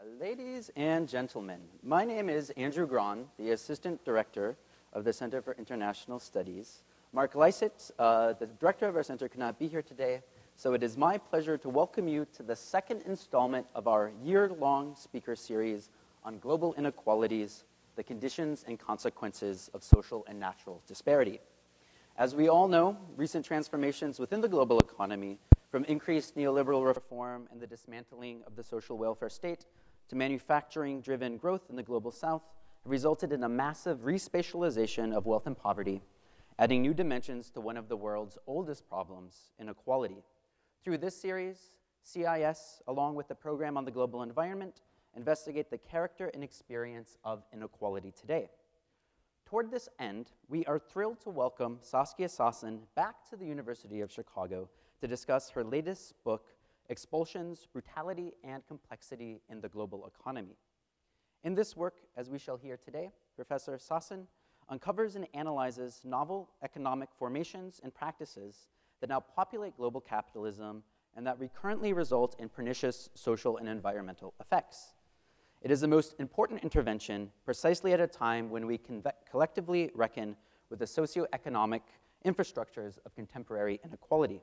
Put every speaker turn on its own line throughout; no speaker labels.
Ladies and gentlemen, my name is Andrew Grahn, the Assistant Director of the Center for International Studies. Mark Lysett, the Director of our center, could not be here today, so it is my pleasure to welcome you to the second installment of our year-long speaker series on global inequalities, the conditions and consequences of social and natural disparity. As we all know, recent transformations within the global economy, from increased neoliberal reform and the dismantling of the social welfare state to manufacturing-driven growth in the global south, have resulted in a massive respatialization of wealth and poverty, adding new dimensions to one of the world's oldest problems, inequality. Through this series, CIS, along with the Program on the Global Environment, investigate the character and experience of inequality today. Toward this end, we are thrilled to welcome Saskia Sassen back to the University of Chicago to discuss her latest book, Expulsions, Brutality, and Complexity in the Global Economy. In this work, as we shall hear today, Professor Sassen uncovers and analyzes novel economic formations and practices that now populate global capitalism and that recurrently result in pernicious social and environmental effects. It is the most important intervention precisely at a time when we collectively reckon with the socioeconomic infrastructures of contemporary inequality.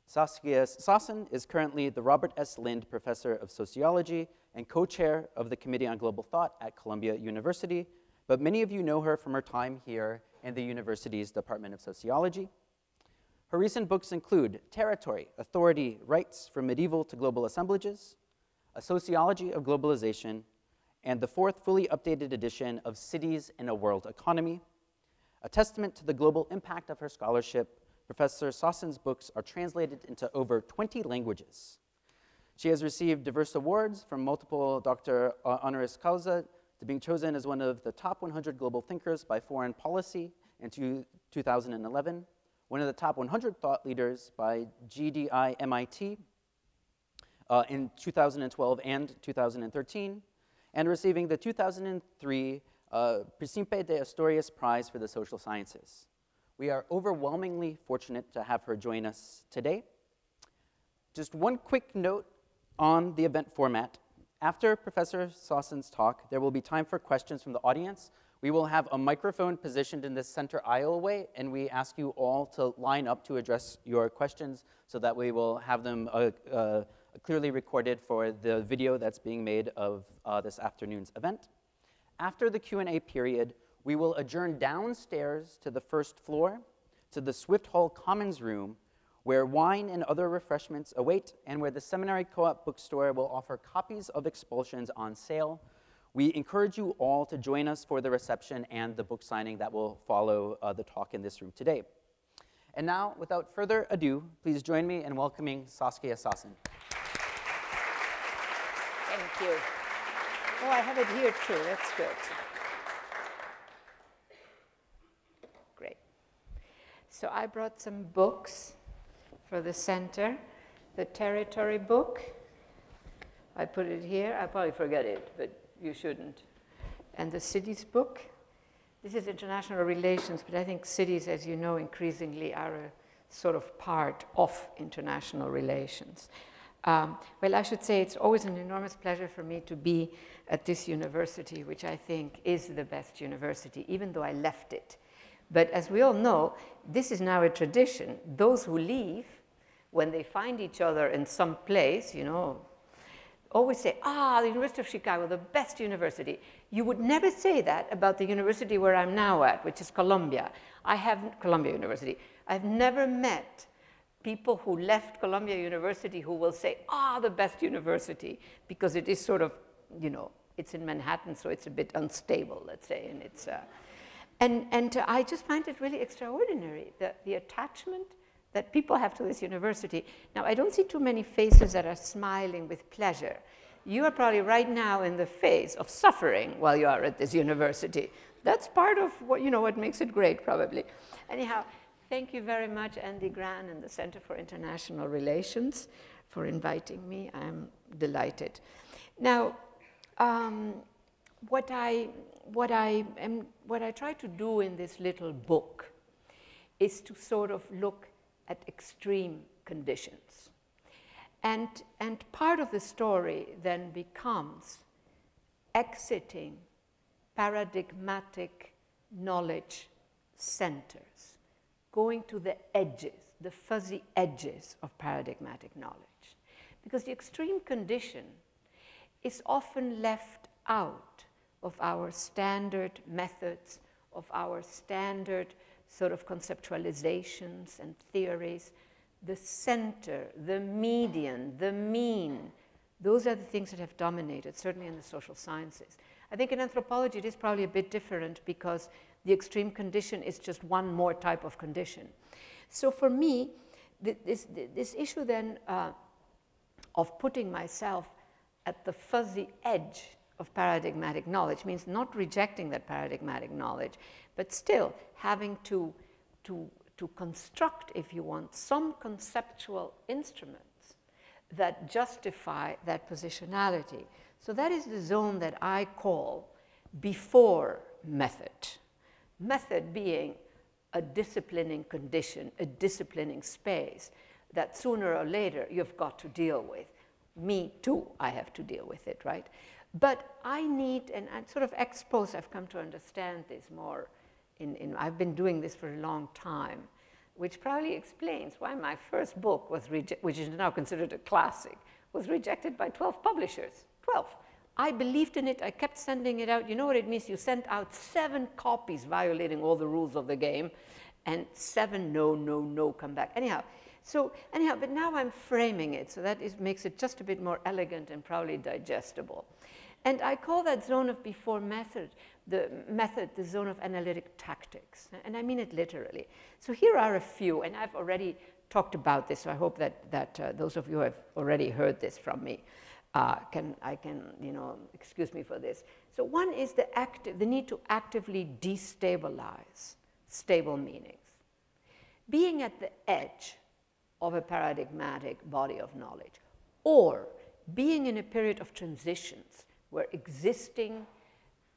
Saskia Sassen is currently the Robert S. Lind Professor of Sociology and co-chair of the Committee on Global Thought at Columbia University, but many of you know her from her time here in the university's Department of Sociology. Her recent books include Territory, Authority, Rights from Medieval to Global Assemblages, A Sociology of Globalization, and the fourth fully updated edition of Cities in a World Economy. A testament to the global impact of her scholarship, Professor Sassen's books are translated into over 20 languages. She has received diverse awards from multiple Dr. Honoris Causa to being chosen as one of the top 100 global thinkers by Foreign Policy in 2011, one of the top 100 thought leaders by GDI MIT in 2012 and 2013, and receiving the 2003 Príncipe de Asturias Prize for the Social Sciences. We are overwhelmingly fortunate to have her join us today. Just one quick note on the event format. After Professor Sassen's talk, there will be time for questions from the audience. We will have a microphone positioned in the center aisleway, and we ask you all to line up to address your questions so that we will have them clearly recorded for the video that's being made of this afternoon's event. After the Q&A period, we will adjourn downstairs to the first floor, to the Swift Hall Commons room, where wine and other refreshments await, and where the Seminary Co-op bookstore will offer copies of Expulsions on sale. We encourage you all to join us for the reception and the book signing that will follow the talk in this room today. And now, without further ado, please join me in welcoming Saskia Sassen.
Thank you. Oh, I have it here too. That's good. Great. So I brought some books for the center. The Territory book. I put it here. I'll probably forget it, but you shouldn't. And the Cities book. This is international relations, but I think cities, as you know, increasingly are a sort of part of international relations. Well, I should say it's always an enormous pleasure for me to be at this university, which I think is the best university, even though I left it. But as we all know, this is now a tradition. Those who leave, when they find each other in some place, you know, always say, the University of Chicago, the best university. You would never say that about the university where I'm now at, which is Columbia University. I've never met people who left Columbia University who will say, the best university, because it is sort of, you know, it's in Manhattan, so it's a bit unstable, let's say, and it's, I just find it really extraordinary, the attachment that people have to this university. Now, I don't see too many faces that are smiling with pleasure. You are probably right now in the phase of suffering while you are at this university. That's part of what, you know, what makes it great, probably. Anyhow, thank you very much, Andy Gran and the Center for International Relations, for inviting me. I'm delighted. Now, what I try to do in this little book is to sort of look at extreme conditions. And part of the story then becomes exiting paradigmatic knowledge centers, going to the edges, the fuzzy edges of paradigmatic knowledge. Because the extreme condition is often left out of our standard methods, of our standard sort of conceptualizations and theories. The center, the median, the mean, those are the things that have dominated, certainly in the social sciences. I think in anthropology it is probably a bit different because the extreme condition is just one more type of condition. So for me, this issue then of putting myself at the fuzzy edge of paradigmatic knowledge means not rejecting that paradigmatic knowledge, but still having to construct, if you want, some conceptual instruments that justify that positionality. So that is the zone that I call before method. Method being a disciplining condition, a disciplining space that sooner or later you've got to deal with. Me too, I have to deal with it, right? But I need, and I'm sort of ex post, I've come to understand this more. I've been doing this for a long time, which probably explains why my first book was which is now considered a classic, was rejected by 12 publishers. 12. I believed in it. I kept sending it out. You know what it means? You sent out 7 copies violating all the rules of the game, and 7 no come back. Anyhow, but now I'm framing it, so that makes it just a bit more elegant and probably digestible. And I call that zone of before method, the zone of analytic tactics. And I mean it literally. So here are a few, and I've already talked about this, so I hope that those of you who have already heard this from me can excuse me for this. So one is the need to actively destabilize stable meanings. Being at the edge of a paradigmatic body of knowledge, or being in a period of transitions where existing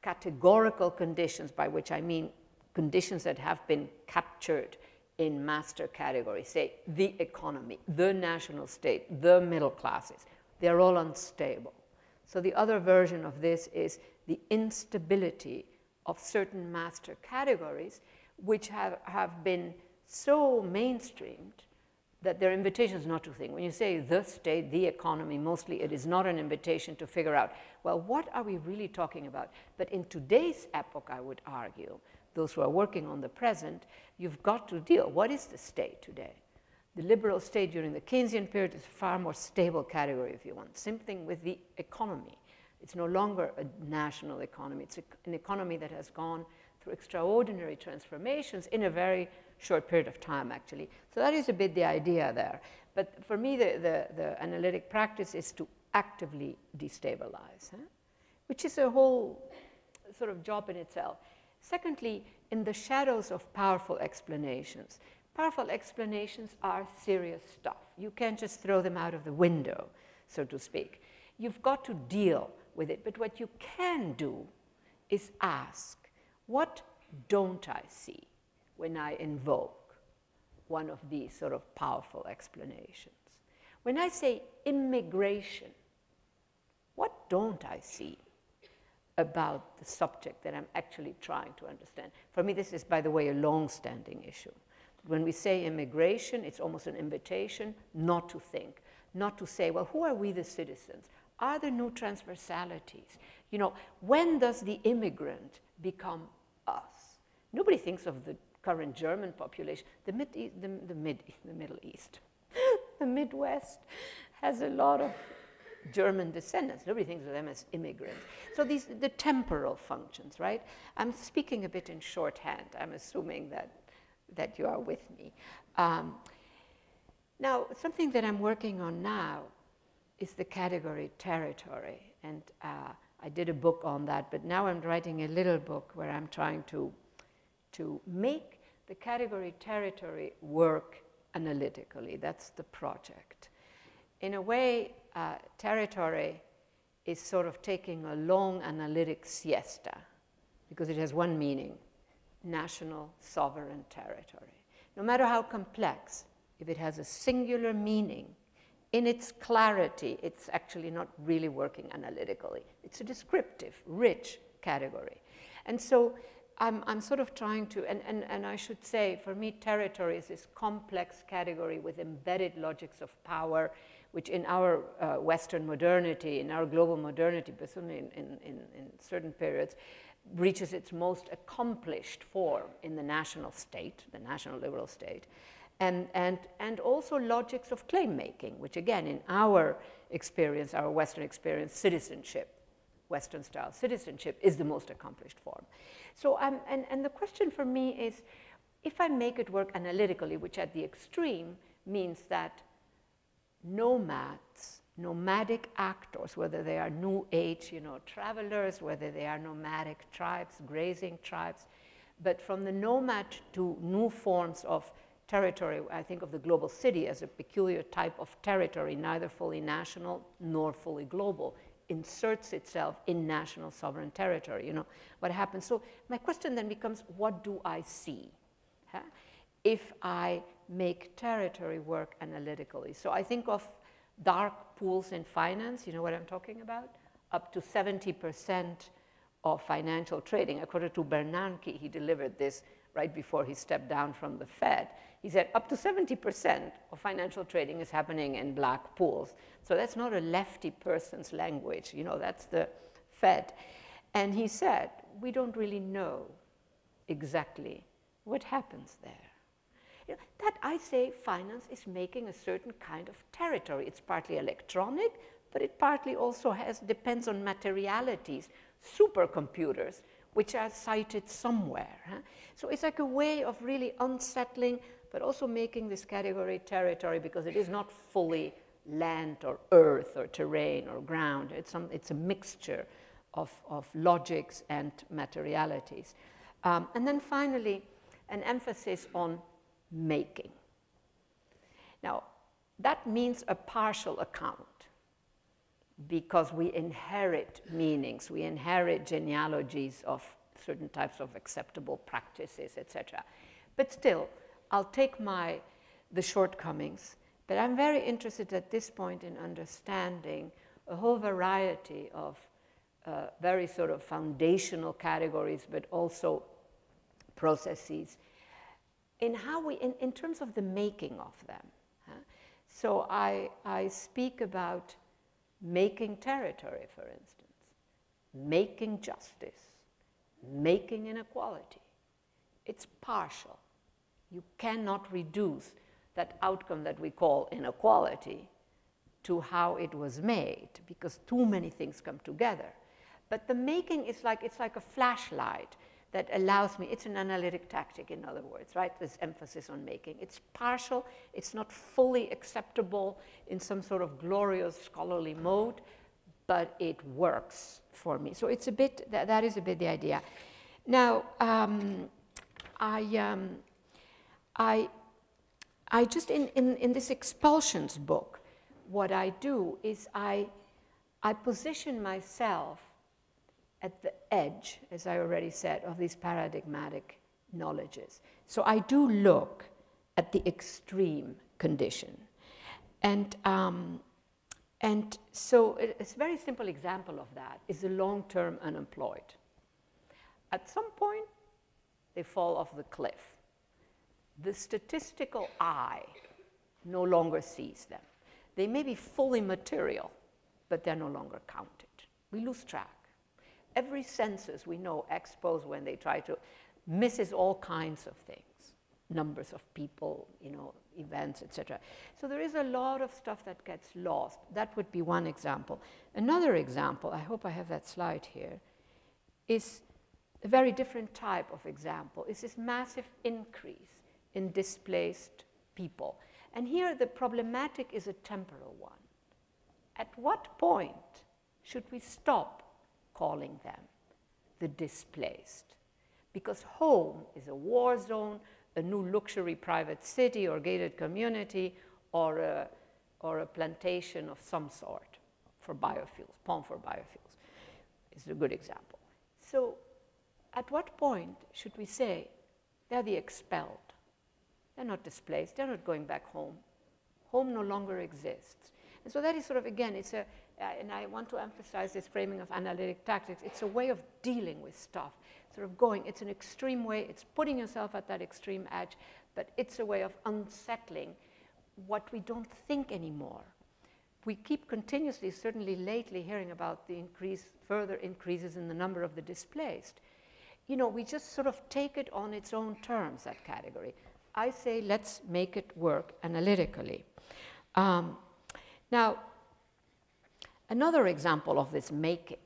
categorical conditions, by which I mean conditions that have been captured in master categories, say the economy, the national state, the middle classes, they're all unstable. So the other version of this is the instability of certain master categories, which have been so mainstreamed that they're invitations not to think. When you say the state, the economy, mostly it is not an invitation to figure out, well, what are we really talking about? But in today's epoch, I would argue, those who are working on the present, you've got to deal. What is the state today? The liberal state during the Keynesian period is a far more stable category, if you want. Same thing with the economy. It's no longer a national economy. It's an economy that has gone through extraordinary transformations in a very short period of time, actually. So that is a bit the idea there. But for me, the analytic practice is to actively destabilize, which is a whole sort of job in itself. Secondly, in the shadows of powerful explanations. Powerful explanations are serious stuff. You can't just throw them out of the window, so to speak. You've got to deal with it. But what you can do is ask, what don't I see when I invoke one of these sort of powerful explanations? When I say immigration, what don't I see about the subject that I'm actually trying to understand? For me, this is, by the way, a long-standing issue. When we say immigration, it's almost an invitation not to think, not to say, well, who are we the citizens? Are there new transversalities? You know, when does the immigrant become us? Nobody thinks of the current German population. The Middle East, the Midwest has a lot of German descendants. Nobody thinks of them as immigrants. So the temporal functions, right? I'm speaking a bit in shorthand. I'm assuming that you are with me. Now, something that I'm working on now is the category territory. And I did a book on that, but now I'm writing a little book where I'm trying to make the category territory work analytically. That's the project. In a way, territory is sort of taking a long analytic siesta because it has one meaning: national sovereign territory. No matter how complex, if it has a singular meaning in its clarity, it's actually not really working analytically. It's a descriptive, rich category. And so I'm sort of trying to, and I should say, for me, territory is this complex category with embedded logics of power, which in our Western modernity, in our global modernity, but certainly in certain periods, reaches its most accomplished form in the national state, the national liberal state, and also logics of claim making, which again, in our experience, our Western experience, citizenship, Western style citizenship is the most accomplished form. So, and the question for me is, if I make it work analytically, which at the extreme means that nomads, nomadic actors, whether they are New Age, travelers, whether they are nomadic tribes, grazing tribes, but from the nomad to new forms of territory, I think of the global city as a peculiar type of territory, neither fully national nor fully global, inserts itself in national sovereign territory. What happens? So my question then becomes, what do I see? Huh? If I make territory work analytically. So I think of dark pools in finance, you know what I'm talking about? Up to 70% of financial trading. According to Bernanke, he delivered this right before he stepped down from the Fed. He said up to 70% of financial trading is happening in black pools. So that's not a lefty person's language, that's the Fed. And he said, we don't really know exactly what happens there. That I say finance is making a certain kind of territory. It's partly electronic, but it partly also depends on materialities, supercomputers, which are cited somewhere. Huh? So it's like a way of really unsettling, but also making this category territory, because it is not fully land or earth or terrain or ground. It's a mixture of logics and materialities. And then finally, an emphasis on making. Now, that means a partial account, because we inherit meanings, we inherit genealogies of certain types of acceptable practices, etc. But still, I'll take the shortcomings, but I'm very interested at this point in understanding a whole variety of very sort of foundational categories, but also processes, in how we, in terms of the making of them. Huh? So I speak about making territory, for instance, making justice, making inequality. It's partial. You cannot reduce that outcome that we call inequality to how it was made, because too many things come together. But the making is like, it's like a flashlight that allows me, it's an analytic tactic, in other words, right? This emphasis on making. It's partial, it's not fully acceptable in some sort of glorious scholarly mode, but it works for me. So it's a bit, that is a bit the idea. Now, I just, in this Expulsions book, what I do is I position myself at the edge, as I already said, of these paradigmatic knowledges. So I do look at the extreme condition. And so a very simple example of that is the long-term unemployed. At some point, they fall off the cliff. The statistical eye no longer sees them. They may be fully material, but they're no longer counted. We lose track. Every census we know expos when they try to, misses all kinds of things, numbers of people, events, etc. So there is a lot of stuff that gets lost. That would be one example. Another example, I hope I have that slide here, is a very different type of example, is this massive increase in displaced people. And here the problematic is a temporal one. At what point should we stop calling them the displaced? Because home is a war zone, a new luxury private city or gated community, or a plantation of some sort for biofuels, palm for biofuels is a good example. So at what point should we say they're the expelled? They're not displaced, they're not going back home. Home no longer exists. And so that is sort of, again, it's a, and I want to emphasize this framing of analytic tactics, it's a way of dealing with stuff, sort of going, it's an extreme way, it's putting yourself at that extreme edge, but it's a way of unsettling what we don't think anymore. We keep continuously, certainly lately, hearing about the further increases in the number of the displaced. You know, we just sort of take it on its own terms, that category. I say, let's make it work analytically. Now, another example of this making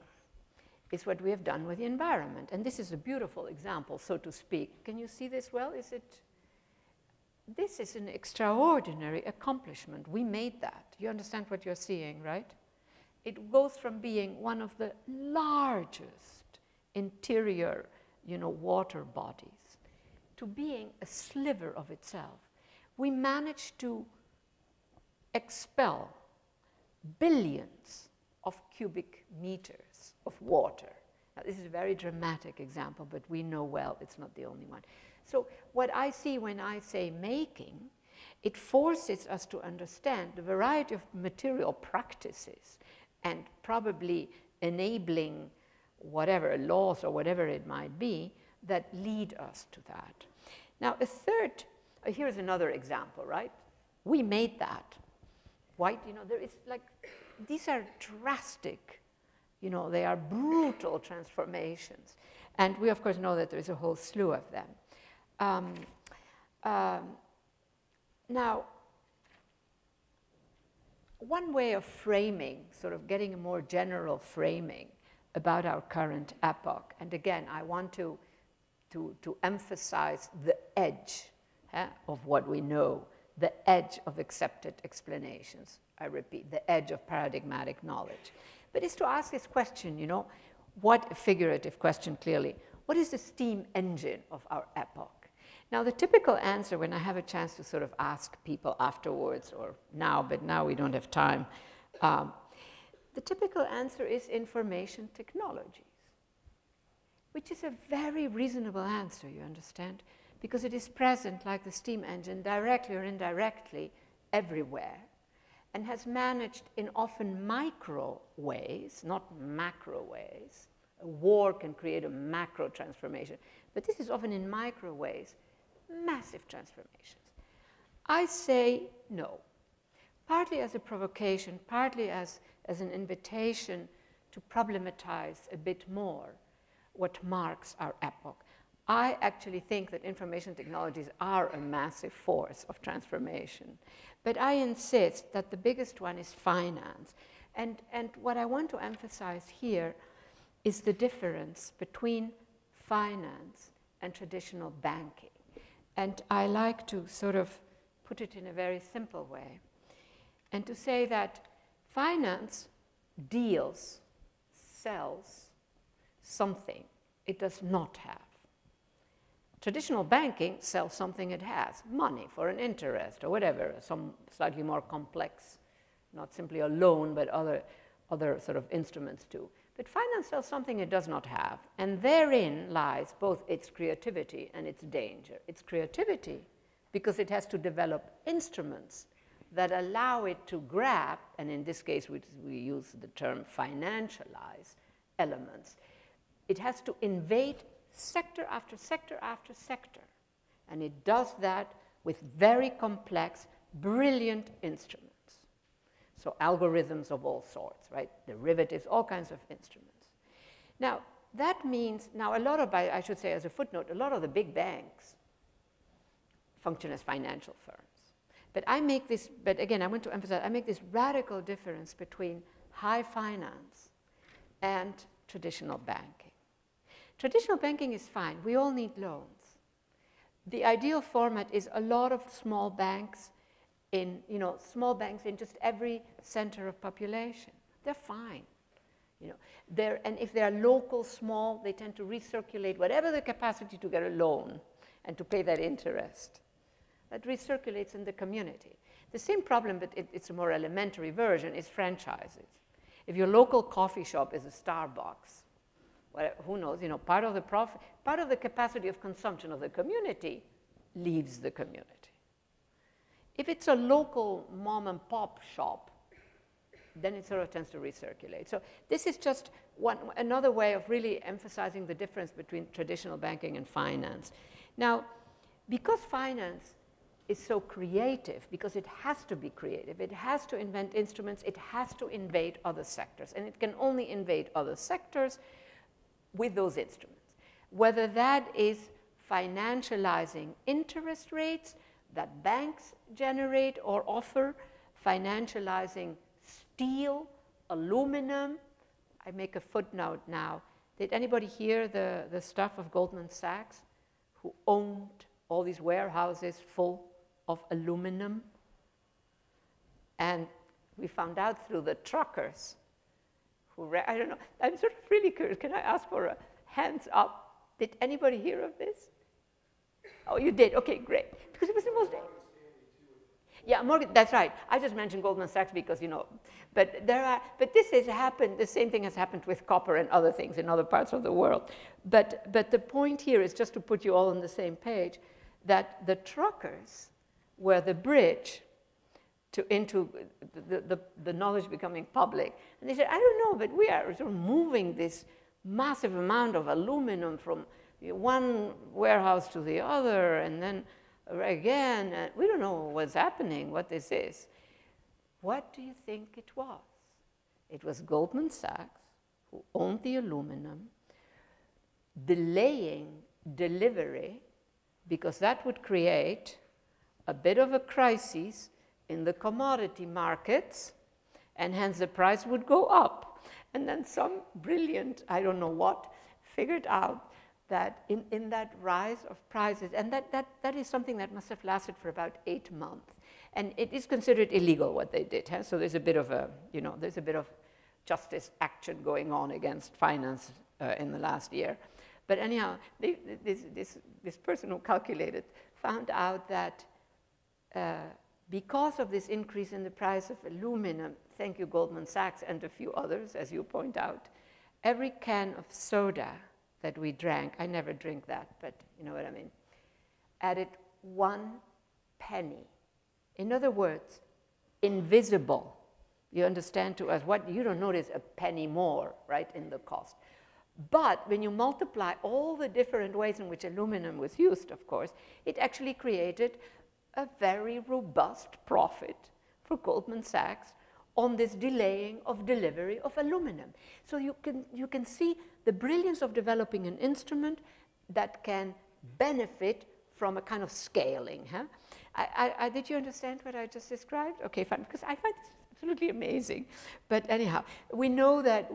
is what we have done with the environment. And this is a beautiful example, so to speak. Can you see this well? This is an extraordinary accomplishment. We made that. You understand what you're seeing, right? It goes from being one of the largest interior, water bodies to being a sliver of itself. We managed to expel billions of cubic meters of water. Now, this is a very dramatic example, but we know well it's not the only one. So what I see when I say making, it forces us to understand the variety of material practices and probably enabling whatever laws or whatever it might be that lead us to that. Now, a third, here's another example, right? We made that. Why? There is like, these are drastic, they are brutal transformations. And we, of course, know that there's a whole slew of them. Now, one way of framing, sort of getting a more general framing about our current epoch, and again, I want to emphasize the edge of what we know, the edge of accepted explanations. I repeat, the edge of paradigmatic knowledge. But it's to ask this question, what, a figurative question clearly, what is the steam engine of our epoch? Now, the typical answer when I have a chance to sort of ask people afterwards or now, but now we don't have time, the typical answer is information technologies, which is a very reasonable answer, you understand, because it is present like the steam engine directly or indirectly everywhere and has managed in often micro ways, not macro ways. A war can create a macro transformation, but this is often in micro ways, massive transformations. I say no, partly as a provocation, partly as an invitation to problematize a bit more what marks our epoch. I actually think that information technologies are a massive force of transformation, but I insist that the biggest one is finance. And what I want to emphasize here is the difference between finance and traditional banking. And I like to sort of put it in a very simple way and to say that finance deals, sells something it does not have. Traditional banking sells something it has, money for an interest or whatever, some slightly more complex, not simply a loan, but other sort of instruments too. But finance sells something it does not have, and therein lies both its creativity and its danger. Its creativity, because it has to develop instruments that allow it to grab, and in this case we use the term financialize elements. It has to invade sector after sector after sector, and it does that with very complex, brilliant instruments. So algorithms of all sorts, right? Derivatives, all kinds of instruments. Now, that means, now a lot of, I should say as a footnote, a lot of the big banks function as financial firms. But I make this, but again, I want to emphasize, I make this radical difference between high finance and traditional banking. Traditional banking is fine. We all need loans. The ideal format is a lot of small banks in, small banks in just every center of population. They're fine. And if they're local, small, they tend to recirculate whatever the capacity to get a loan and to pay that interest. That recirculates in the community. The same problem, but it's a more elementary version, is franchises. If your local coffee shop is a Starbucks, well, who knows, part of the profit, part of the capacity of consumption of the community leaves the community. If it's a local mom and pop shop, then it sort of tends to recirculate. So this is just another way of really emphasizing the difference between traditional banking and finance. Now, because finance is so creative, because it has to be creative, it has to invent instruments, it has to invade other sectors, and it can only invade other sectors with those instruments. Whether that is financializing interest rates that banks generate or offer, financializing steel, aluminum. I make a footnote now. Did anybody hear the stuff of Goldman Sachs, who owned all these warehouses full of aluminum? And we found out through the truckers who, I don't know, I'm sort of really curious. Can I ask for a hands up? Did anybody hear of this? Oh, you did? Okay, great. Because it was the most... Yeah, Morgan, that's right. I just mentioned Goldman Sachs because, you know, but this has happened, the same thing has happened with copper and other things in other parts of the world. But the point here is just to put you all on the same page, that the truckers were the bridge into the knowledge becoming public. And they said, I don't know, but we are sort of moving this massive amount of aluminum from one warehouse to the other, and then again, we don't know what's happening, what this is. What do you think it was? It was Goldman Sachs, who owned the aluminum, delaying delivery, because that would create a bit of a crisis in the commodity markets, and hence the price would go up. And then some brilliant, I don't know what, figured out that in that rise of prices, and that is something that must have lasted for about 8 months. And it is considered illegal what they did. Huh? So there's a bit of a, you know, there's a bit of justice action going on against finance in the last year. But anyhow, this person who calculated found out that because of this increase in the price of aluminum, thank you Goldman Sachs and a few others, as you point out, every can of soda that we drank, I never drink that, but you know what I mean, added 1 penny. In other words, invisible. You understand to us, what you don't notice a penny more, right, in the cost. But when you multiply all the different ways in which aluminum was used, of course, it actually created a very robust profit for Goldman Sachs on this delaying of delivery of aluminum. So you can see the brilliance of developing an instrument that can benefit from a kind of scaling. Huh? Did you understand what I just described? Okay, fine, because I find this absolutely amazing. But anyhow, we know that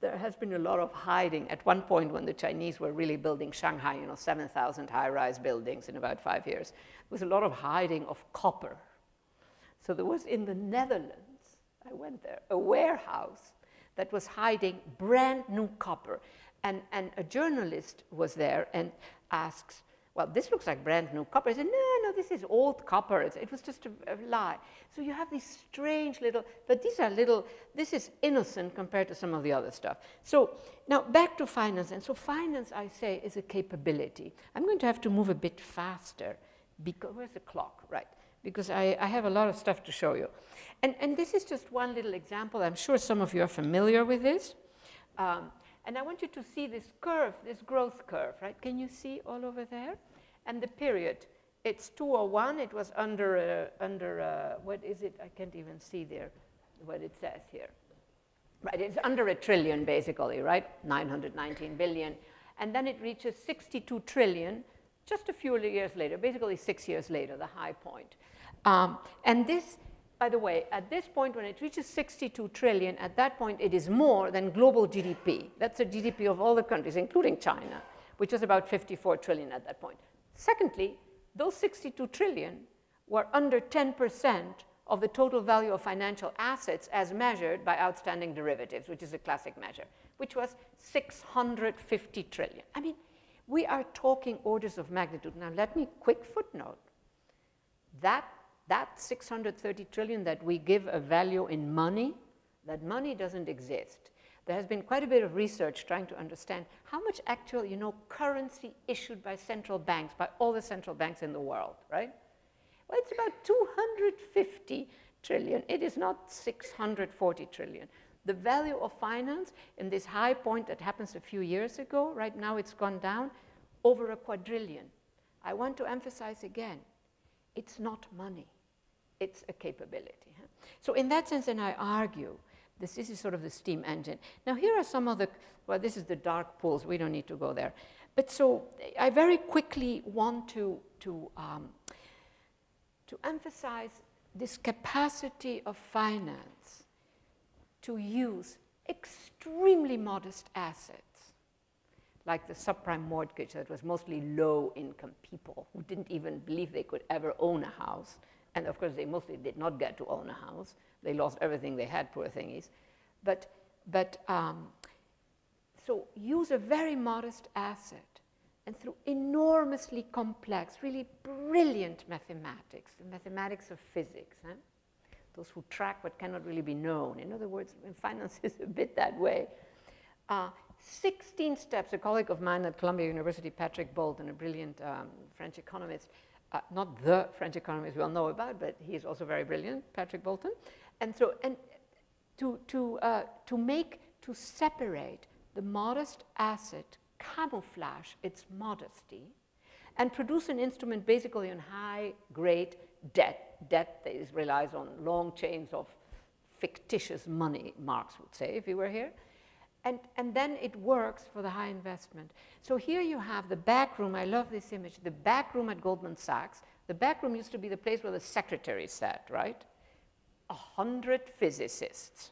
there has been a lot of hiding. At one point when the Chinese were really building Shanghai, you know, 7,000 high-rise buildings in about 5 years, there was a lot of hiding of copper. So there was in the Netherlands, I went there, a warehouse that was hiding brand new copper. And a journalist was there and asks, well, this looks like brand new copper. I said, no, this is old copper. It was just a lie. So you have these strange little, but these are little, this is innocent compared to some of the other stuff. So now back to finance. And so finance, I say, is a capability. I'm going to have to move a bit faster because, where's the clock? Right. Because I have a lot of stuff to show you. And this is just one little example. I'm sure some of you are familiar with this. And I want you to see this curve, this growth curve, right? Can you see all over there? And the period, it's 201. It was under what is it? I can't even see there what it says here. Right, it's under $1 trillion, basically, right? 919 billion. And then it reaches 62 trillion just a few years later, basically 6 years later, the high point. And this, by the way, at this point, when it reaches 62 trillion, at that point, it is more than global GDP. That's the GDP of all the countries, including China, which was about 54 trillion at that point. Secondly, those 62 trillion were under 10% of the total value of financial assets as measured by outstanding derivatives, which is a classic measure, which was 650 trillion. I mean, we are talking orders of magnitude. Now, let me quick footnote. That 630 trillion that we give a value in money, that money doesn't exist. There has been quite a bit of research trying to understand how much actual, you know, currency issued by central banks, by all the central banks in the world, right? Well, it's about 250 trillion. It is not 640 trillion. The value of finance in this high point that happens a few years ago, right now it's gone down, over a quadrillion. I want to emphasize again, it's not money, it's a capability. Huh? So in that sense, then I argue, this is sort of the steam engine. Now here are some of the, well, this is the dark pools, we don't need to go there. But so I very quickly want to emphasize this capacity of finance to use extremely modest assets, like the subprime mortgage that was mostly low-income people who didn't even believe they could ever own a house. And of course, they mostly did not get to own a house. They lost everything they had, poor thingies. So use a very modest asset, and through enormously complex, really brilliant mathematics, the mathematics of physics, huh? Those who track what cannot really be known. In other words, finance is a bit that way. 16 steps, a colleague of mine at Columbia University, Patrick Bolton, a brilliant French economist, not the French economist we all know about, but he is also very brilliant, Patrick Bolton. And so, to separate the modest asset, camouflage its modesty, and produce an instrument basically on high-grade debt that relies on long chains of fictitious money, Marx would say, if he were here. And then it works for the high investment. So here you have the back room. I love this image. The back room at Goldman Sachs. The back room used to be the place where the secretary sat, right? 100 physicists.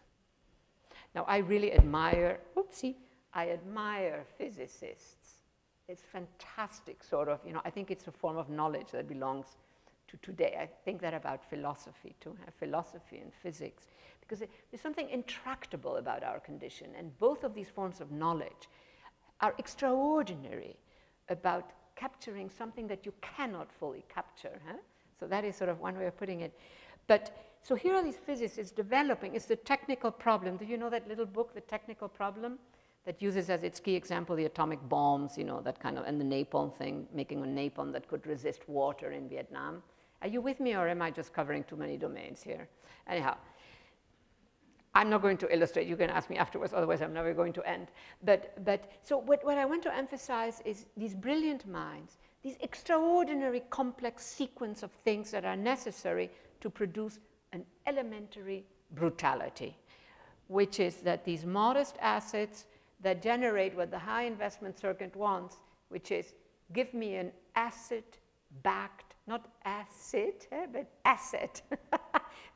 Now, I really admire, I admire physicists. It's fantastic, sort of, I think it's a form of knowledge that belongs to today. I think that about philosophy, too, philosophy and physics, because there's something intractable about our condition, and both of these forms of knowledge are extraordinary about capturing something that you cannot fully capture. Huh? So that is sort of one way of putting it. But so here are these physicists developing. It's the technical problem. Do you know that little book, The Technical Problem, that uses as its key example the atomic bombs, that kind of, and the napalm thing, making a napalm that could resist water in Vietnam? Are you with me, or am I just covering too many domains here? Anyhow, I'm not going to illustrate. You can ask me afterwards, otherwise I'm never going to end. So what I want to emphasize is these brilliant minds, these extraordinary complex sequence of things that are necessary to produce an elementary brutality, which is that these modest assets that generate what the high investment circuit wants, which is give me an asset-backed, not acid, but asset.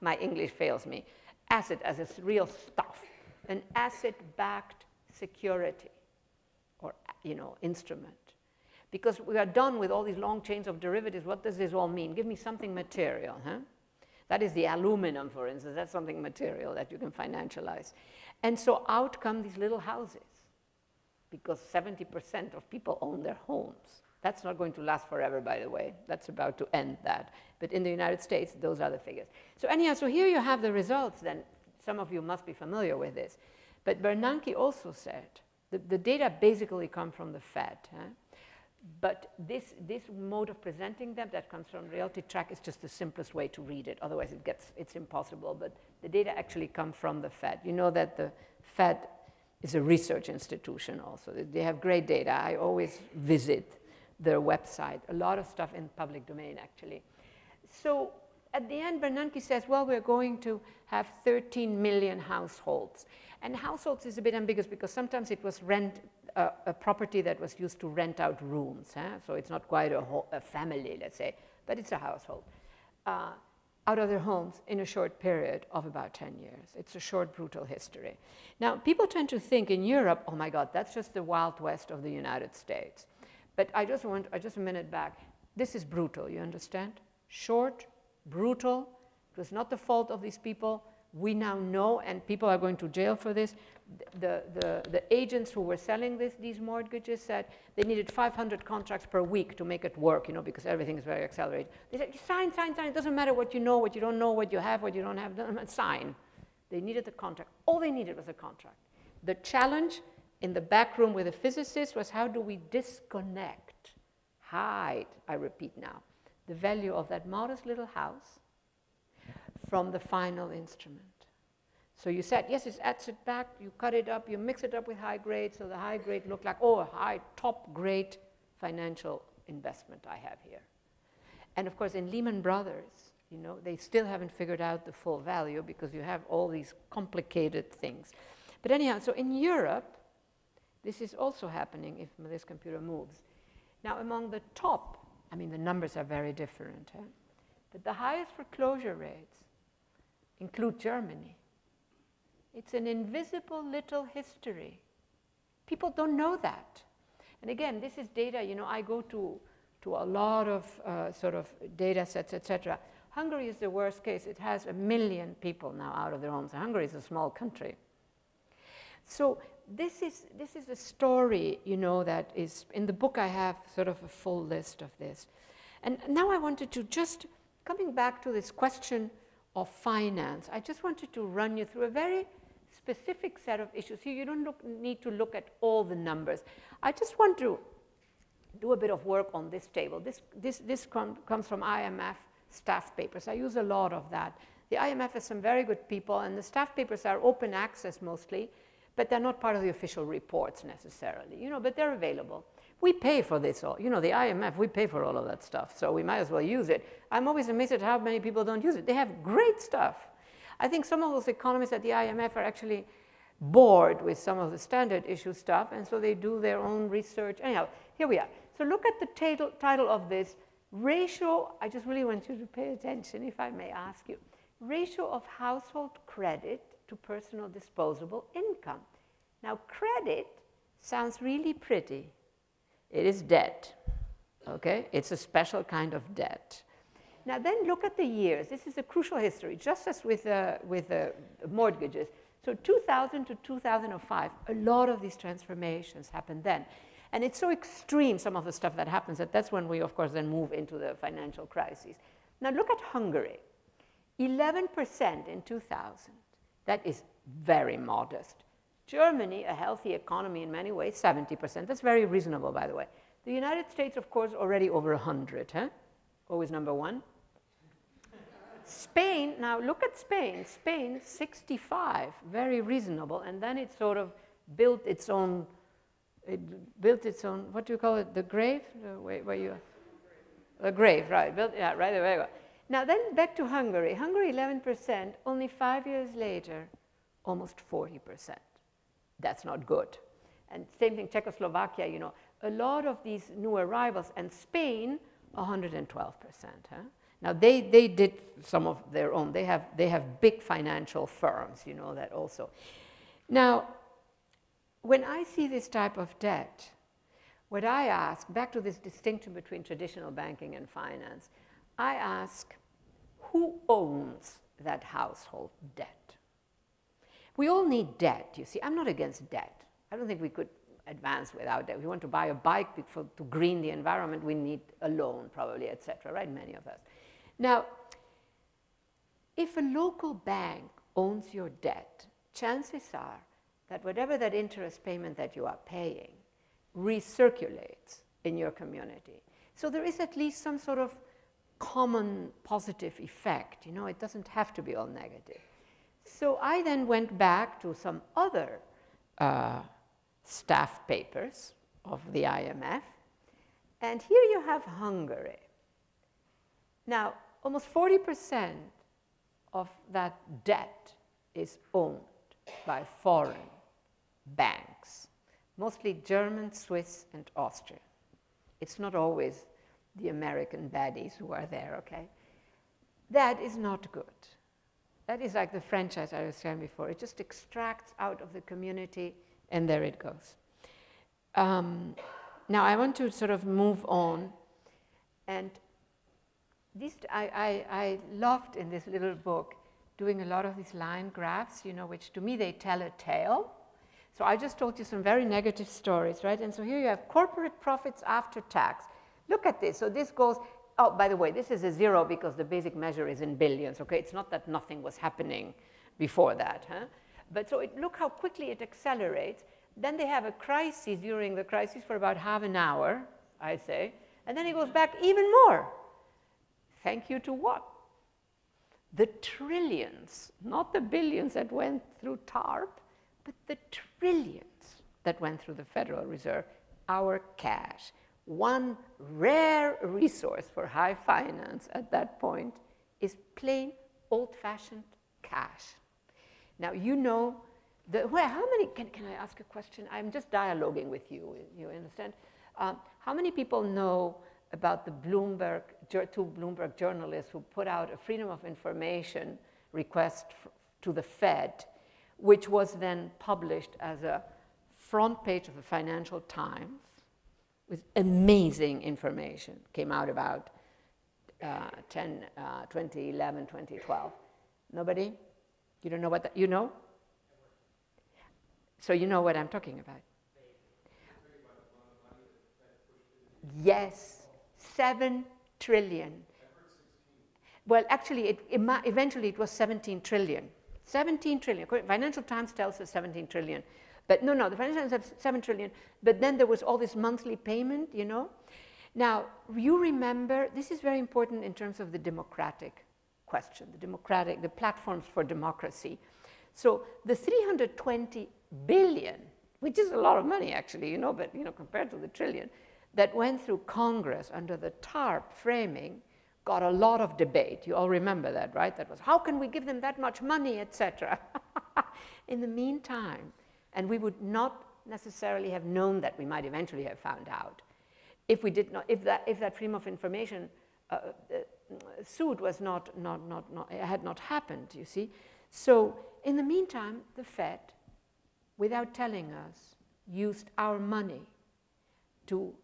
My English fails me. Asset as a real stuff, an asset-backed security or instrument. Because we are done with all these long chains of derivatives. What does this all mean? Give me something material. Huh? That is the aluminum, for instance. That's something material that you can financialize. And so out come these little houses, because 70% of people own their homes. That's not going to last forever, by the way. That's about to end that. But in the United States, those are the figures. So anyhow, so here you have the results then. Some of you must be familiar with this. But Bernanke also said, the data basically come from the Fed. Huh? But this mode of presenting them that comes from Reality Track is just the simplest way to read it. Otherwise, it's impossible. But the data actually come from the Fed. You know that the Fed is a research institution also. They have great data. I always visit their website. A lot of stuff in public domain, actually. So at the end, Bernanke says, well, we're going to have 13 million households. And households is a bit ambiguous because sometimes it was a property that was used to rent out rooms. Huh? So it's not quite a family, let's say, but it's a household. Out of their homes in a short period of about 10 years. It's a short, brutal history. Now, people tend to think in Europe, oh my God, that's just the Wild West of the United States. But just a minute back, this is brutal, you understand? Short, brutal. It was not the fault of these people. We now know, and people are going to jail for this. The agents who were selling these mortgages said they needed 500 contracts per week to make it work, because everything is very accelerated. They said, sign, sign, sign. It doesn't matter what you know, what you don't know, what you have, what you don't have. Sign. They needed the contract. All they needed was a contract. The challenge in the back room with the physicists was how do we disconnect, hide, I repeat now, the value of that modest little house from the final instrument. So you said, yes, it's acid back, you cut it up, you mix it up with high grade, so the high grade looked like, oh, a high, top grade financial investment I have here. And of course, in Lehman Brothers, you know, they still haven't figured out the full value because you have all these complicated things. But anyhow, so in Europe, this is also happening if this computer moves. Now, among the top, I mean, the numbers are very different, huh? But the highest foreclosure rates include Germany. It's an invisible little history. People don't know that. And again, this is data, you know, I go to a lot of sort of data sets, etc. Hungary is the worst case. It has 1 million people now out of their homes. Hungary is a small country. So this is a story, you know, that is, in the book I have sort of a full list of this. And now I wanted to just, coming back to this question of finance, I just wanted to run you through a very specific set of issues. Here you don't need to look at all the numbers. I just want to do a bit of work on this table. This comes from IMF staff papers. I use a lot of that. The IMF has some very good people, and the staff papers are open access mostly, but they're not part of the official reports necessarily, you know, but they're available. We pay for this all. You know, the IMF, we pay for all of that stuff, so we might as well use it. I'm always amazed at how many people don't use it. They have great stuff. I think some of those economists at the IMF are actually bored with some of the standard issue stuff, and so they do their own research. Anyhow, here we are. So look at the title of this, ratio, I just really want you to pay attention, if I may ask you. Ratio of household credit to personal disposable income. Now, credit sounds really pretty. It is debt, okay? It's a special kind of debt. Now then look at the years. This is a crucial history, just as with mortgages. So 2000 to 2005, a lot of these transformations happened then. And it's so extreme, some of the stuff that happens, that's when we, of course, then move into the financial crises. Now look at Hungary. 11% in 2000. That is very modest. Germany, a healthy economy in many ways, 70%. That's very reasonable, by the way. The United States, of course, already over 100, huh? Always number one. Spain, now look at Spain. Spain, 65, very reasonable. And then it sort of built its own, what do you call it, the grave? The grave, right, yeah, right, there you go. Now then back to Hungary. Hungary, 11%, only 5 years later, almost 40%. That's not good. And same thing, Czechoslovakia, you know, a lot of these new arrivals, and Spain, 112%, huh? Now they did some of their own. They have big financial firms, you know that also. Now, when I see this type of debt, what I ask, back to this distinction between traditional banking and finance, I ask, who owns that household debt? We all need debt, you see. I'm not against debt. I don't think we could advance without debt. If we want to buy a bike to green the environment, we need a loan probably, etc., right, many of us. Now, if a local bank owns your debt, chances are that whatever that interest payment that you are paying recirculates in your community. So there is at least some sort of common positive effect. You know, it doesn't have to be all negative. So I then went back to some other staff papers of the IMF, and here you have Hungary. Now, almost 40% of that debt is owned by foreign banks, mostly German, Swiss, and Austrian. It's not always the American baddies who are there, okay? That is not good. That is like the franchise I was saying before. It just extracts out of the community, and there it goes. Now, I want to sort of move on, and I loved in this little book doing a lot of these line graphs, you know, which to me they tell a tale. So I just told you some very negative stories, right? And so here you have corporate profits after tax. Look at this. So this goes, oh, by the way, this is a zero because the basic measure is in billions, okay? It's not that nothing was happening before that, huh? But so look how quickly it accelerates. Then they have a crisis during the crisis for about half an hour, I say, and then it goes back even more. Thank you to what? the trillions, not the billions that went through TARP, but the trillions that went through the Federal Reserve, our cash. One rare resource for high finance at that point is plain old-fashioned cash. Now, you know, how many, can I ask a question? I'm just dialoguing with you, you understand? How many people know about the two Bloomberg journalists who put out a Freedom of Information request to the Fed, which was then published as a front page of the Financial Times with amazing information? Came out about 2011, 2012. Nobody? You don't know what that, you know? So you know what I'm talking about. Yes, 7 trillion. Well, actually, eventually it was 17 trillion. 17 trillion. Financial Times tells us 17 trillion. But no, the Financial Times says 7 trillion. But then there was all this monthly payment, you know. Now, you remember, this is very important in terms of the democratic question, the platforms for democracy. So the 320 billion, which is a lot of money actually, you know, but you know, compared to the trillion, that went through Congress under the TARP framing, got a lot of debate. You all remember that, right? That was, how can we give them that much money, etc. In the meantime, and we would not necessarily have known that, we might eventually have found out, if we did not, if that Freedom of Information suit was had not happened, you see. So in the meantime, the Fed, without telling us, used our money to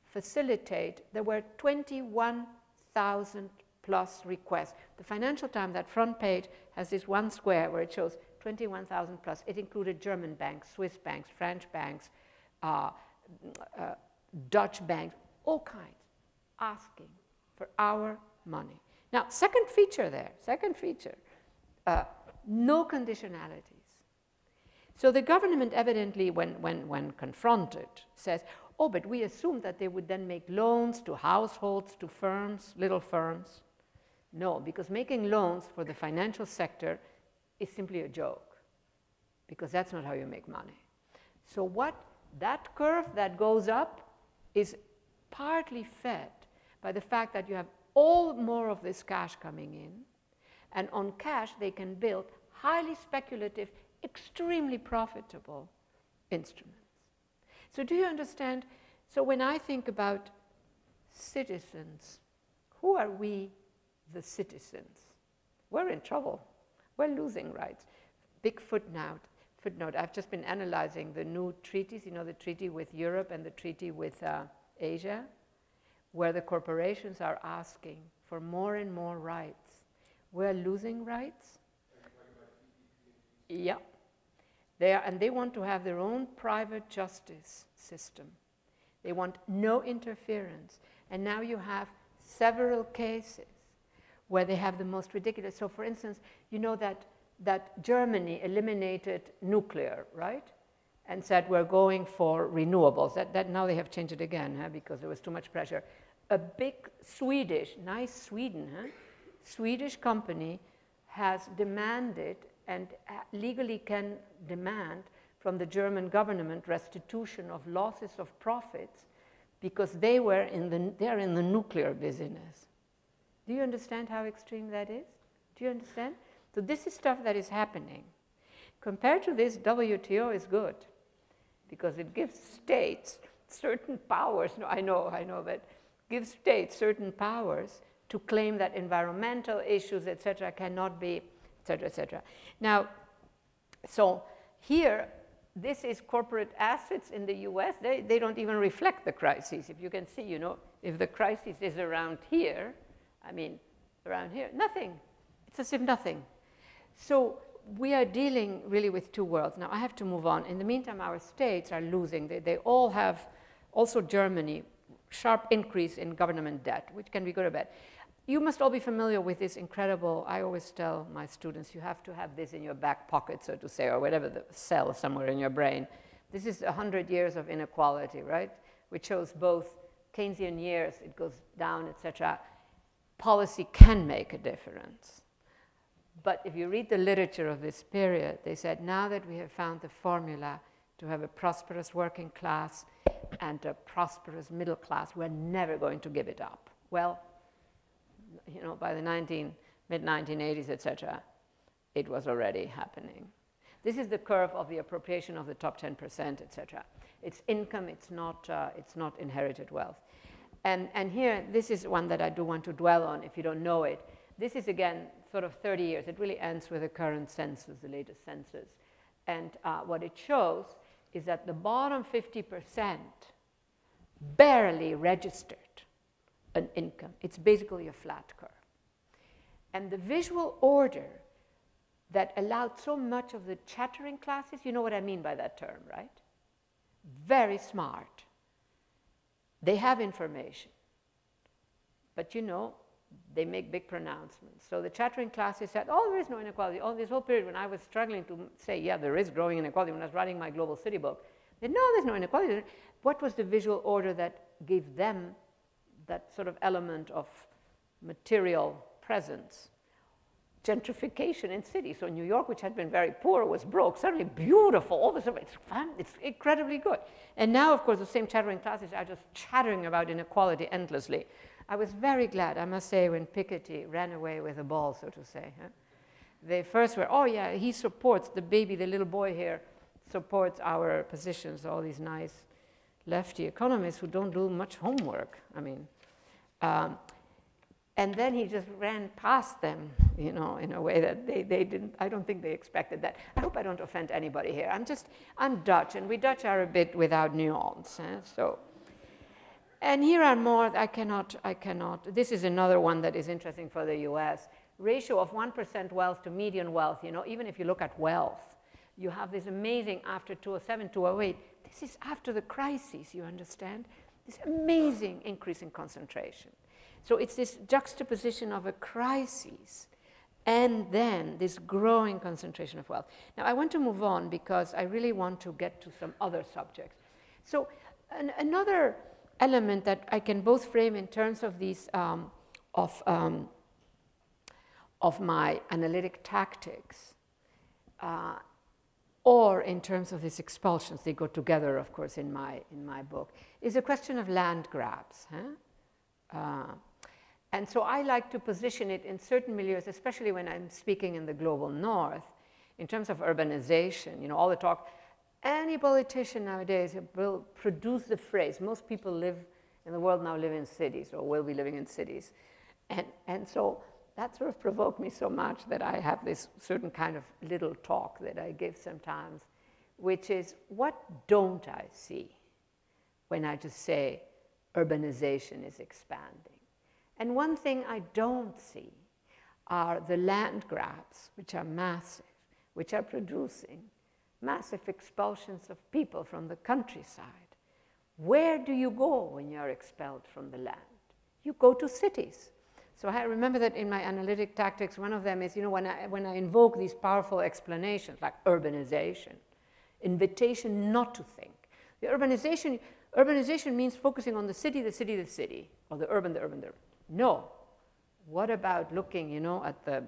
facilitate. There were 21,000 plus requests. The Financial Times, that front page, has this one square where it shows 21,000 plus. It included German banks, Swiss banks, French banks, Dutch banks, all kinds, asking for our money. Now, second feature there, no conditionalities. So the government evidently, when confronted, says, oh, but we assumed that they would then make loans to households, to firms, little firms. No, because making loans for the financial sector is simply a joke, because that's not how you make money. So that curve that goes up is partly fed by the fact that you have all more of this cash coming in, and on cash they can build highly speculative, extremely profitable instruments. So do you understand? So when I think about citizens, who are we, the citizens? We're in trouble. We're losing rights. Big footnote. I've just been analyzing the new treaties, you know, the treaty with Europe and the treaty with Asia, where the corporations are asking for more and more rights. We're losing rights. Yeah. And they want to have their own private justice system. They want no interference. And now you have several cases where they have the most ridiculous. So for instance, you know that Germany eliminated nuclear, right? And said we're going for renewables. That now they have changed it again, because there was too much pressure. A big Swedish, nice Sweden, Swedish company has demanded and legally can demand from the German government restitution of losses of profits because they're in the nuclear business. Do you understand how extreme that is? Do you understand? So this is stuff that is happening. Compared to this, WTO is good because it gives states certain powers. No, I know, but gives states certain powers to claim that environmental issues, etc., cannot be, etc., etc. Now, so here, this is corporate assets in the US. They don't even reflect the crisis. If you can see, you know, if the crisis is around here, I mean, around here, nothing. It's as if nothing. So we are dealing really with two worlds. Now, I have to move on. In the meantime, our states are losing. They all have, also Germany, sharp increase in government debt, which can be good or bad. You must all be familiar with this incredible, I always tell my students, you have to have this in your back pocket, so to say, or whatever, the cell somewhere in your brain. This is 100 years of inequality, right? Which shows both Keynesian years, it goes down, etc. Policy can make a difference. But if you read the literature of this period, they said, now that we have found the formula to have a prosperous working class and a prosperous middle class, we're never going to give it up. Well, you know, by the mid-1980s, etc., it was already happening. This is the curve of the appropriation of the top 10%, etc. It's income, it's not inherited wealth. And here, this is one that I do want to dwell on if you don't know it. This is, again, sort of 30 years. It really ends with the current census, the latest census. And what it shows is that the bottom 50% barely registered an income. It's basically a flat curve. And the visual order that allowed so much of the chattering classes, you know what I mean by that term, right? Very smart. They have information. But, you know, they make big pronouncements. So the chattering classes said, oh, there is no inequality. Oh, this whole period when I was struggling to say, yeah, there is growing inequality, when I was writing my global city book, they said, no, there's no inequality. What was the visual order that gave them that sort of element of material presence? Gentrification in cities. So New York, which had been very poor, was broke, suddenly beautiful, all this stuff. It's fun, it's incredibly good. And now, of course, the same chattering classes are just chattering about inequality endlessly. I was very glad, I must say, when Piketty ran away with a ball, so to say. Huh? They first were, oh yeah, he supports the baby, the little boy here, supports our positions, all these nice lefty economists who don't do much homework. I mean, and then he just ran past them, you know, in a way that they didn't, I don't think they expected that. I hope I don't offend anybody here. I'm Dutch, and we Dutch are a bit without nuance, so. And here are more, I cannot, this is another one that is interesting for the US. Ratio of 1% wealth to median wealth, you know, even if you look at wealth, you have this amazing after 2007, 2008, this is after the crisis, you understand? This amazing increase in concentration. So it's this juxtaposition of a crisis and then this growing concentration of wealth. Now, I want to move on because I really want to get to some other subjects. So another element that I can both frame in terms of these, of my analytic tactics, or in terms of these expulsions, they go together, of course, in my book, is a question of land grabs. Huh? And so I like to position it in certain milieus, especially when I'm speaking in the global north, in terms of urbanization. You know, all the talk, any politician nowadays will produce the phrase, most people live in the world now live in cities or will be living in cities. And so that sort of provoked me so much that I have this certain kind of little talk that I give sometimes, which is, what don't I see when I just say urbanization is expanding? And one thing I don't see are the land grabs, which are massive, which are producing massive expulsions of people from the countryside. Where do you go when you're expelled from the land? You go to cities. So I remember that in my analytic tactics, one of them is, you know, when I invoke these powerful explanations like urbanization, invitation not to think. The urbanization means focusing on the city, or the urban. No. What about looking, you know, at the,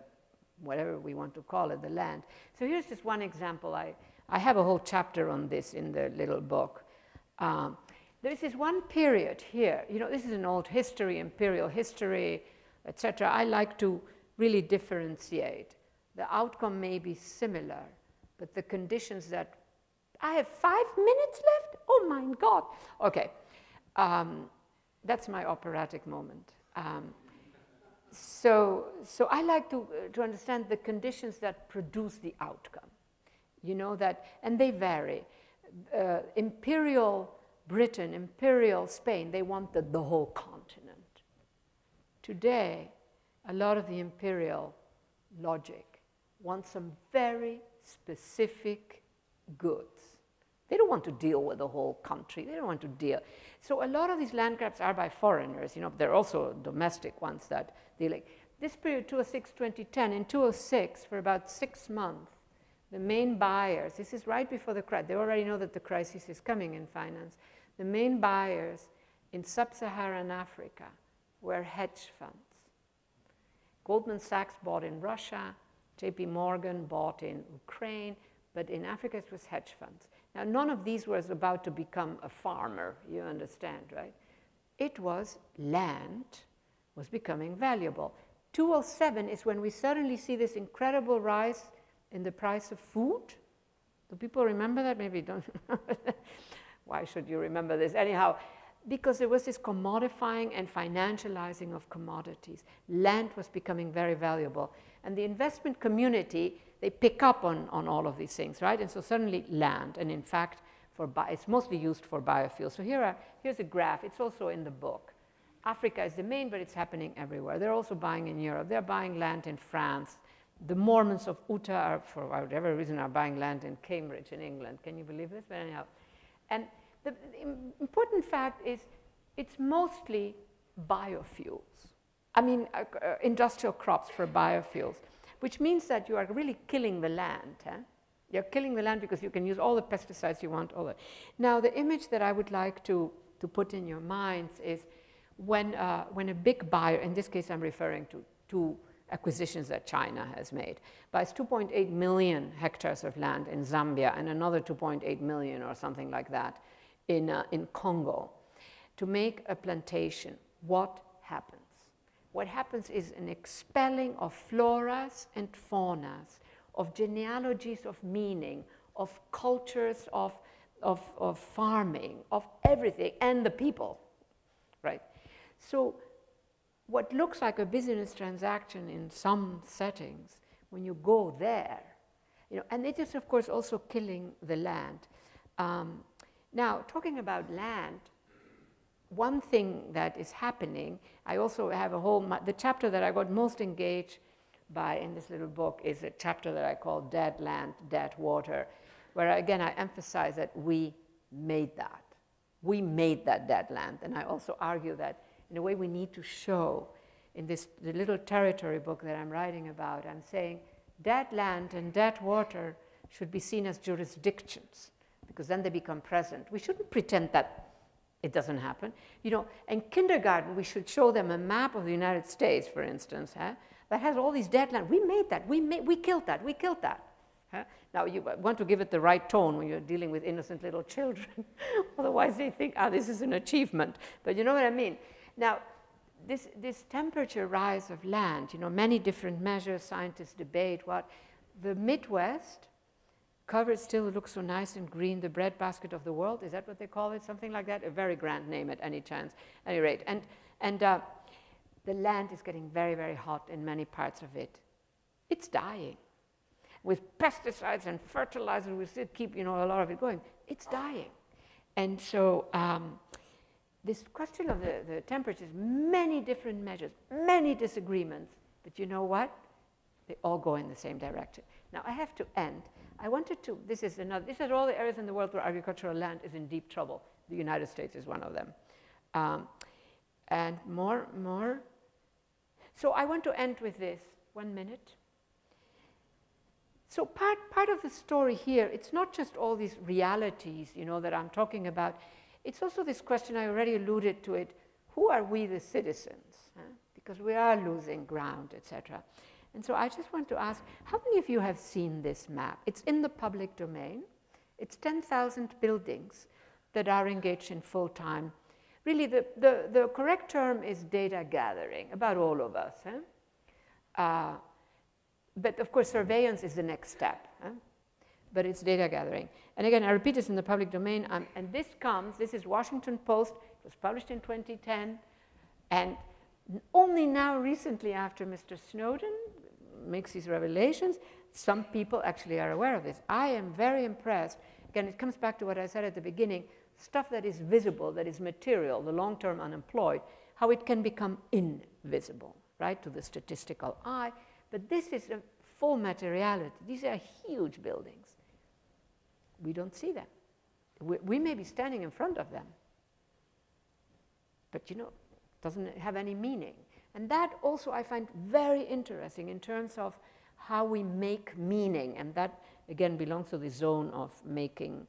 whatever we want to call it, the land? So here's just one example. I have a whole chapter on this in the little book. There's this one period here. You know, this is an old history, imperial history, etc. I like to really differentiate. The outcome may be similar, but the conditions that, I have 5 minutes left? Oh my God. Okay. That's my operatic moment. So I like to understand the conditions that produce the outcome. You know that, and they vary. Imperial Britain, imperial Spain, they wanted the whole continent. Today, a lot of the imperial logic wants some very specific goods. They don't want to deal with the whole country. They don't want to deal. So a lot of these land grabs are by foreigners. You know, there are also domestic ones that they like. This period, 2006, 2010, in 2006, for about 6 months, the main buyers, this is right before the crisis, they already know that the crisis is coming in finance. The main buyers in sub-Saharan Africa were hedge funds. Goldman Sachs bought in Russia, JP Morgan bought in Ukraine, but in Africa it was hedge funds. Now, none of these was about to become a farmer, you understand, right? It was land was becoming valuable. 2007 is when we suddenly see this incredible rise in the price of food. Do people remember that? Maybe don't remember that. Why should you remember this? Anyhow, because there was this commodifying and financializing of commodities. Land was becoming very valuable. And the investment community, they pick up on all of these things, right? And so suddenly land, and in fact, it's mostly used for biofuels. So here's a graph. It's also in the book. Africa is the main, but it's happening everywhere. They're also buying in Europe. They're buying land in France. The Mormons of Utah, are, for whatever reason, are buying land in Cambridge in England. Can you believe this? But anyhow. And the important fact is it's mostly biofuels. I mean, industrial crops for biofuels, which means that you are really killing the land. Huh? You're killing the land because you can use all the pesticides you want. Now, the image that I would like to put in your minds is when a big buyer, in this case I'm referring to two acquisitions that China has made, buys 2.8 million hectares of land in Zambia and another 2.8 million or something like that in Congo to make a plantation. What happens? What happens is an expelling of floras and faunas, of genealogies of meaning, of cultures of farming, of everything, and the people, right? So what looks like a business transaction in some settings, when you go there, you know, and it is, of course, also killing the land. Now, talking about land, one thing that is happening, I also have the chapter that I got most engaged by in this little book is a chapter that I call Dead Land, Dead Water, where, again, I emphasize that we made that. We made that dead land. And I also argue that, in a way, we need to show in the little territory book that I'm writing about, I'm saying dead land and dead water should be seen as jurisdictions, because then they become present. We shouldn't pretend that it doesn't happen. You know, in kindergarten, we should show them a map of the United States, for instance, that has all these dead land. We made that. We killed that. We killed that. Now, you want to give it the right tone when you're dealing with innocent little children. Otherwise, they think, this is an achievement. But you know what I mean? Now, this temperature rise of land, you know, many different measures, scientists debate what. The Midwest covered still looks so nice and green, the breadbasket of the world. Is that what they call it? Something like that? A very grand name at any chance, at any rate. And the land is getting very, very hot in many parts of it. It's dying. With pesticides and fertilizers, we still keep, you know, a lot of it going. It's dying. And so this question of the temperatures, many different measures, many disagreements, but you know what? They all go in the same direction. Now, I have to end. I wanted to, this is all the areas in the world where agricultural land is in deep trouble. The United States is one of them. And more. So I want to end with this, 1 minute. So part of the story here, it's not just all these realities, you know, that I'm talking about. It's also this question, I already alluded to it, who are we the citizens? Because we are losing ground, etc. And so I just want to ask, how many of you have seen this map? It's in the public domain. It's 10,000 buildings that are engaged in full-time. Really, the correct term is data gathering, about all of us. But of course, surveillance is the next step. But it's data gathering. And again, I repeat this in the public domain. And this is Washington Post. It was published in 2010. And only now, recently, after Mr. Snowden makes these revelations, some people actually are aware of this. I am very impressed. Again, it comes back to what I said at the beginning, stuff that is visible, that is material, the long-term unemployed, how it can become invisible, right, to the statistical eye. But this is a full materiality. These are huge buildings. We don't see them. We may be standing in front of them, but, you know, it doesn't have any meaning. And that also I find very interesting in terms of how we make meaning. And that, again, belongs to the zone of making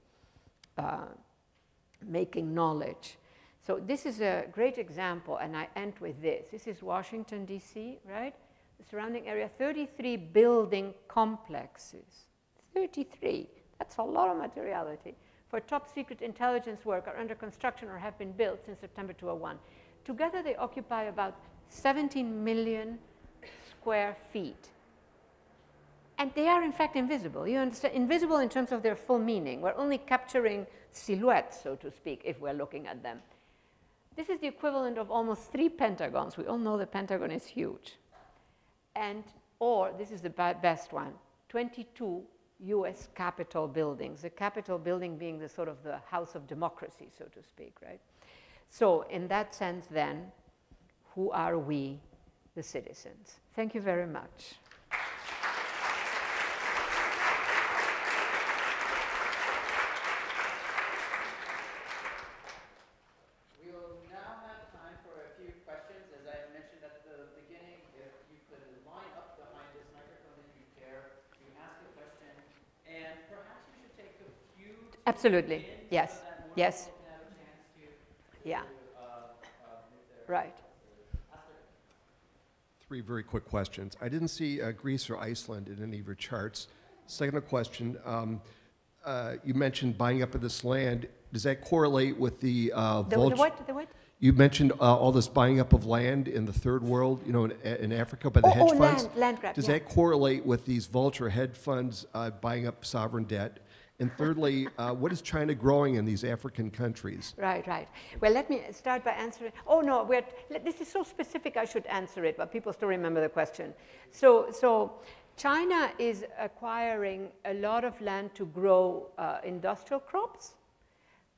knowledge. So this is a great example, and I end with this. This is Washington, D.C., right? the surrounding area, 33 building complexes. 33. That's a lot of materiality. For top secret intelligence work are under construction or have been built since September 2001. Together they occupy about 17 million square feet. And they are in fact invisible. You understand? Invisible in terms of their full meaning. We're only capturing silhouettes, so to speak, if we're looking at them. This is the equivalent of almost 3 pentagons. We all know the Pentagon is huge. And, or, this is the best one, 22 US Capitol buildings, the Capitol building being the sort of the house of democracy, so to speak, right? So in that sense then, who are we, the citizens? Thank you very much.
We will now have time for a few questions. As I mentioned at the beginning, if you could line up behind this microphone in your chair to ask a question, and perhaps you should take a few.
Absolutely. Yes.
So that more
yes.
people can have a chance to
yeah.
move their
Right.
Three very quick questions. I didn't see Greece or Iceland in any of your charts. Second question, you mentioned buying up of this land. Does that correlate with the
The what? The what?
You mentioned all this buying up of land in the third world, you know, in Africa by the hedge funds.
Land grab.
Does
yeah.
that correlate with these vulture hedge funds buying up sovereign debt? And thirdly, what is China growing in these African countries?
Right, right. Well, let me start by answering. Oh, no, this is so specific I should answer it, but people still remember the question. So China is acquiring a lot of land to grow industrial crops,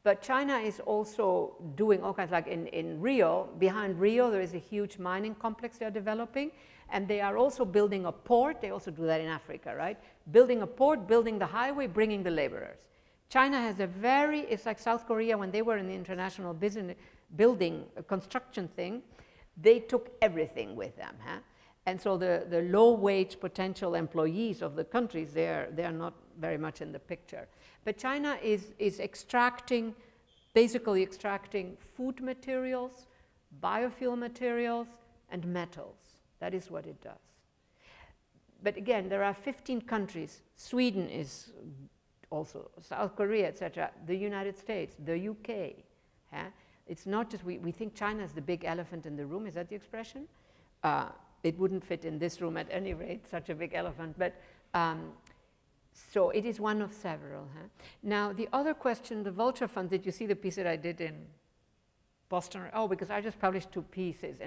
but China is also doing all kinds, like in Rio, behind Rio, there is a huge mining complex they're developing, and they are also building a port. They also do that in Africa, right? Building a port, building the highway, bringing the laborers. China has it's like South Korea when they were in the international business building construction thing, they took everything with them. Huh? And so the low-wage potential employees of the countries, they're not very much in the picture. But China is basically extracting food materials, biofuel materials, and metals. That is what it does. But again, there are 15 countries. Sweden is also, South Korea, etc., the United States, the UK. Huh? It's not just, we think China is the big elephant in the room. Is that the expression? It wouldn't fit in this room at any rate, such a big elephant. But so it is one of several. Huh? Now, the other question, the vulture fund, did you see the piece that I did in Boston? Oh, because I just published 2 pieces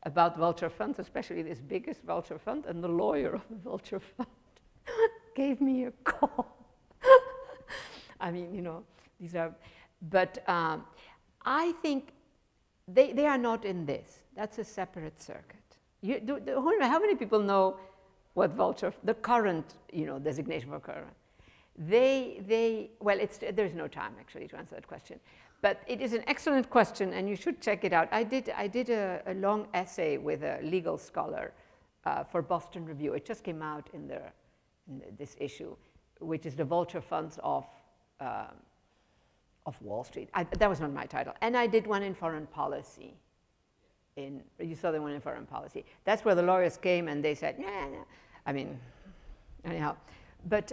about vulture funds, especially this biggest vulture fund, and the lawyer of the vulture fund gave me a call. I mean, you know, these are, but I think they are not in this. That's a separate circuit. How many people know what vulture, the current, you know, designation for current? Well, there's no time actually to answer that question. But it is an excellent question, and you should check it out. I did a long essay with a legal scholar for Boston Review. It just came out in this issue, which is the vulture funds of Wall Street. That was not my title. And I did one in foreign policy. You saw the one in foreign policy. That's where the lawyers came and they said, yeah. I mean, anyhow. But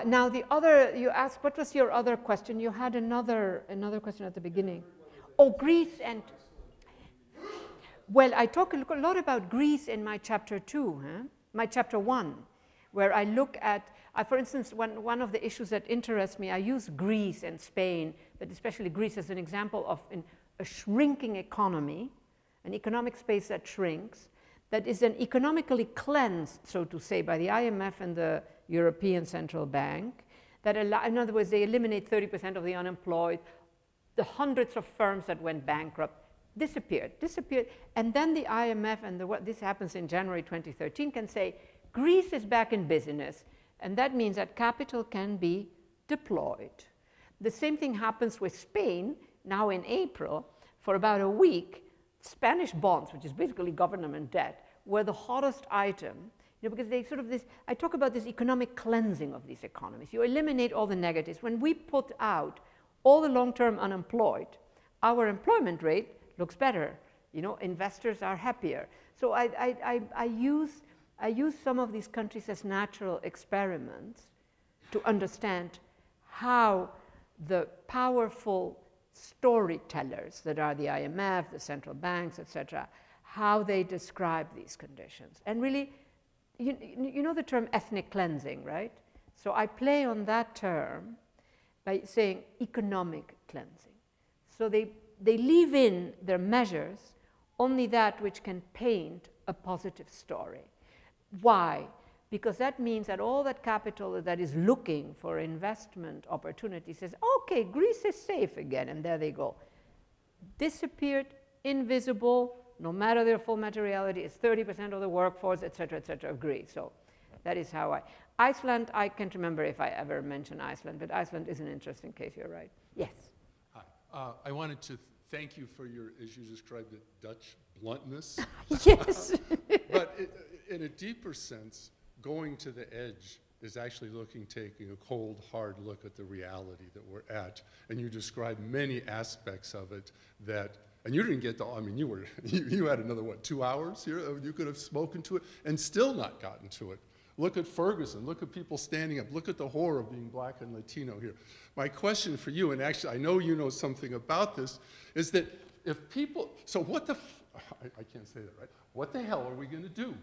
now the other, you asked, what was your other question? You had another question at the beginning. Oh, Greece and, well, I talk a lot about Greece in my chapter 2, huh? My chapter 1, where I look at, for instance, one of the issues that interests me, I use Greece and Spain, but especially Greece as an example of a shrinking economy, an economic space that shrinks, that is then economically cleansed, so to say, by the IMF and the European Central Bank, that in other words, they eliminate 30% of the unemployed, the hundreds of firms that went bankrupt disappeared, and then the IMF, and this happens in January 2013, can say, Greece is back in business, and that means that capital can be deployed. The same thing happens with Spain, now in April, for about a week. Spanish bonds, which is basically government debt, were the hottest item, you know, because they sort of I talk about this economic cleansing of these economies. You eliminate all the negatives. When we put out all the long-term unemployed, our employment rate looks better. You know, investors are happier. So I use some of these countries as natural experiments to understand how the powerful storytellers that are the IMF, the central banks, etc., how they describe these conditions. And really, you know the term ethnic cleansing, right? So I play on that term by saying economic cleansing. So they leave in their measures only that which can paint a positive story. Why? Because that means that all that capital that is looking for investment opportunities says, okay, Greece is safe again, and there they go. Disappeared, invisible, no matter their full materiality, it's 30% of the workforce, et cetera, of Greece. So that is how Iceland, I can't remember if I ever mentioned Iceland, but Iceland is an interesting case, you're right. Yes?
Hi. I wanted to thank you for your, as you described it, Dutch bluntness.
Yes.
But in a deeper sense, going to the edge is actually taking a cold, hard look at the reality that we're at. And you described many aspects of it that, and you didn't get to, I mean, you had another, 2 hours here? You could have spoken to it and still not gotten to it. Look at Ferguson, look at people standing up, look at the horror of being black and Latino here. My question for you, and actually I know you know something about this, is that if people, so what the, I can't say that, right? What the hell are we gonna do?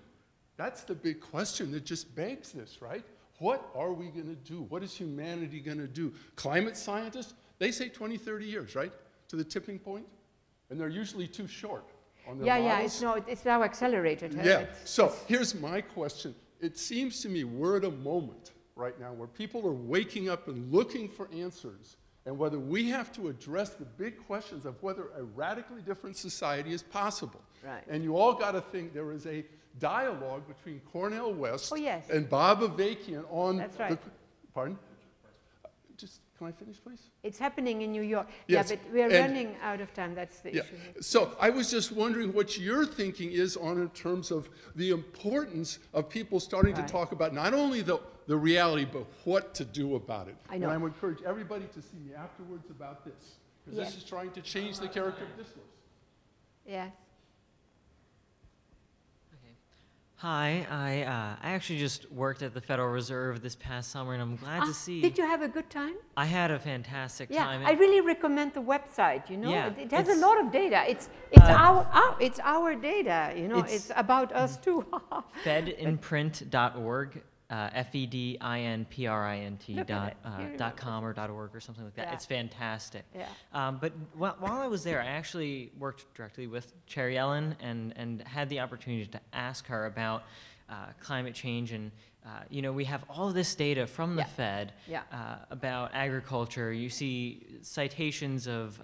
That's the big question that just begs this, right? What are we gonna do? What is humanity gonna do? Climate scientists, they say 20, 30 years, right? To the tipping point, and they're usually too short on their models.
Yeah, it's now accelerated.
Yeah, so here's my question. It seems to me we're at a moment right now where people are waking up and looking for answers, and whether we have to address the big questions of whether a radically different society is possible.
Right.
And you all got to think there is a dialogue between Cornel West
yes.
and Bob Avakian on
That's right.
Pardon? Just, can I finish, please?
It's happening in New York.
Yes.
Yeah, but we're running out of time. That's the issue.
So I was just wondering what your thinking is on in terms of the importance of people starting to talk about not only the reality, but what to do about it.
I know.
And I would encourage everybody to see me afterwards about this, because this is trying to change the character of discourse.
Yes.
Hi, I actually just worked at the Federal Reserve this past summer, and I'm glad to see.
Did you have a good time?
I had a fantastic time.
Yeah, I really recommend the website. You know,
Yeah,
it has a lot of data. It's our data. You know, it's about us too.
fedinprint.org, fedinprint.com or .org or something like that.
Yeah.
It's fantastic.
Yeah.
But while I was there, I actually worked directly with Chair Yellen and had the opportunity to ask her about climate change. And, you know, we have all of this data from the Fed about agriculture. You see citations of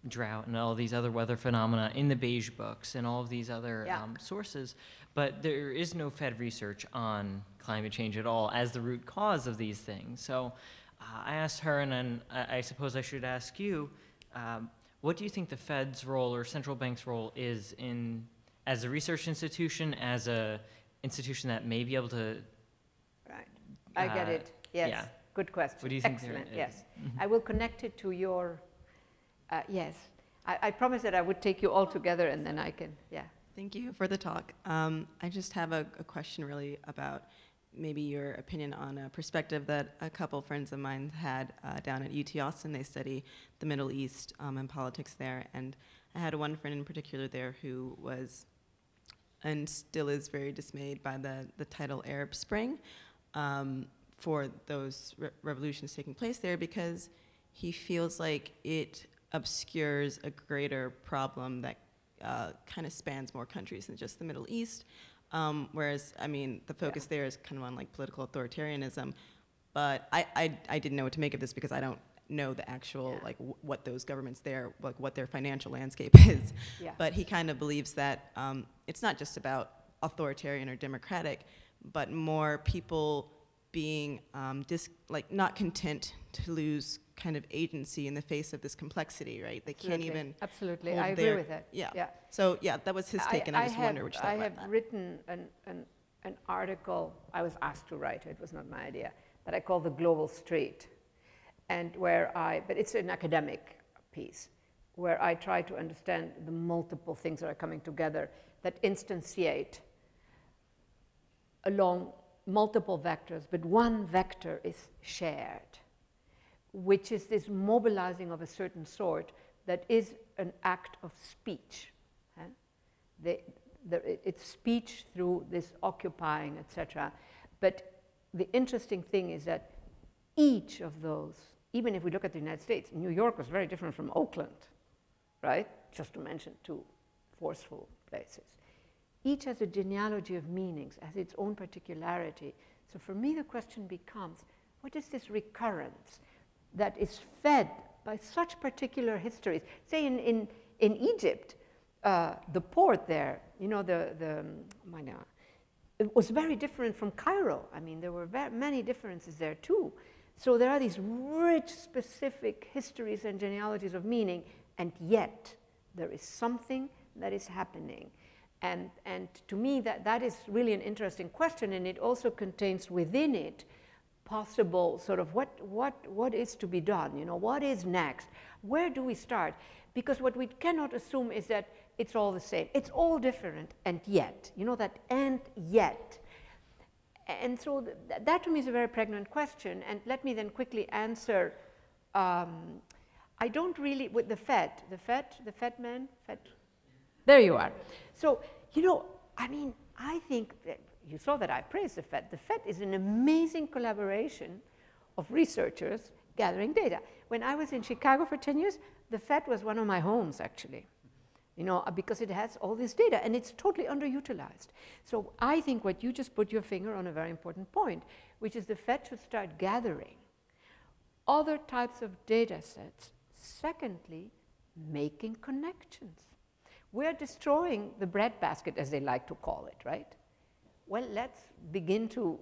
drought and all these other weather phenomena in the beige books and all of these other sources. But there is no Fed research on climate change at all as the root cause of these things. So I asked her, and then I suppose I should ask you, what do you think the Fed's role or central bank's role is as a research institution, as a institution that may be able to...
Right. I get it. Yes.
Yeah.
Good question.
What do you think?
Excellent. Yes. I will connect it to your... yes. I promised that I would take you all together, and then I can... Yeah.
Thank you for the talk. I just have a question really about maybe your opinion on a perspective that a couple friends of mine had down at UT Austin. They study the Middle East and politics there. And I had one friend in particular there who was and still is very dismayed by the tidal Arab Spring for those revolutions taking place there, because he feels like it obscures a greater problem that kind of spans more countries than just the Middle East. Whereas, I mean, the focus there is kind of on like political authoritarianism. But I didn't know what to make of this because I don't know the actual, like, what those governments there, like what their financial landscape is.
Yeah.
But he kind of believes that it's not just about authoritarian or democratic, but more people being not content to lose kind of agency in the face of this complexity, right? They can't even
Absolutely,
hold
I agree with that.
Yeah. So yeah, that was his take, and I just wonder what you thought about that.
I have written an article. I was asked to write it. It was not my idea, that I call The Global Street, and but it's an academic piece where I try to understand the multiple things that are coming together that instantiate along multiple vectors, but one vector is shared, which is this mobilizing of a certain sort that is an act of speech. It's speech through this occupying, etc. But the interesting thing is that each of those, even if we look at the United States, New York was very different from Oakland, right? Just to mention two forceful places. Each has a genealogy of meanings, has its own particularity. So for me, the question becomes, what is this recurrence that is fed by such particular histories? Say in Egypt, the port there, you know, it was very different from Cairo. I mean, there were many differences there too. So there are these rich, specific histories and genealogies of meaning, and yet there is something that is happening. And to me, that is really an interesting question, and it also contains within it possible sort of what is to be done, you know, what is next? Where do we start? Because what we cannot assume is that it's all the same. It's all different, and yet, you know, that and yet. And so that to me is a very pregnant question, and let me then quickly answer. I don't really, with the Fed man, there you are. So, you know, I mean, I think that you saw that I praised the Fed. The Fed is an amazing collaboration of researchers gathering data. When I was in Chicago for 10 years, the Fed was one of my homes, actually, you know, because it has all this data, and it's totally underutilized. So I think what you just put your finger on a very important point, which is the Fed should start gathering other types of data sets. Secondly, making connections. We're destroying the breadbasket, as they like to call it, right? Well, let's begin to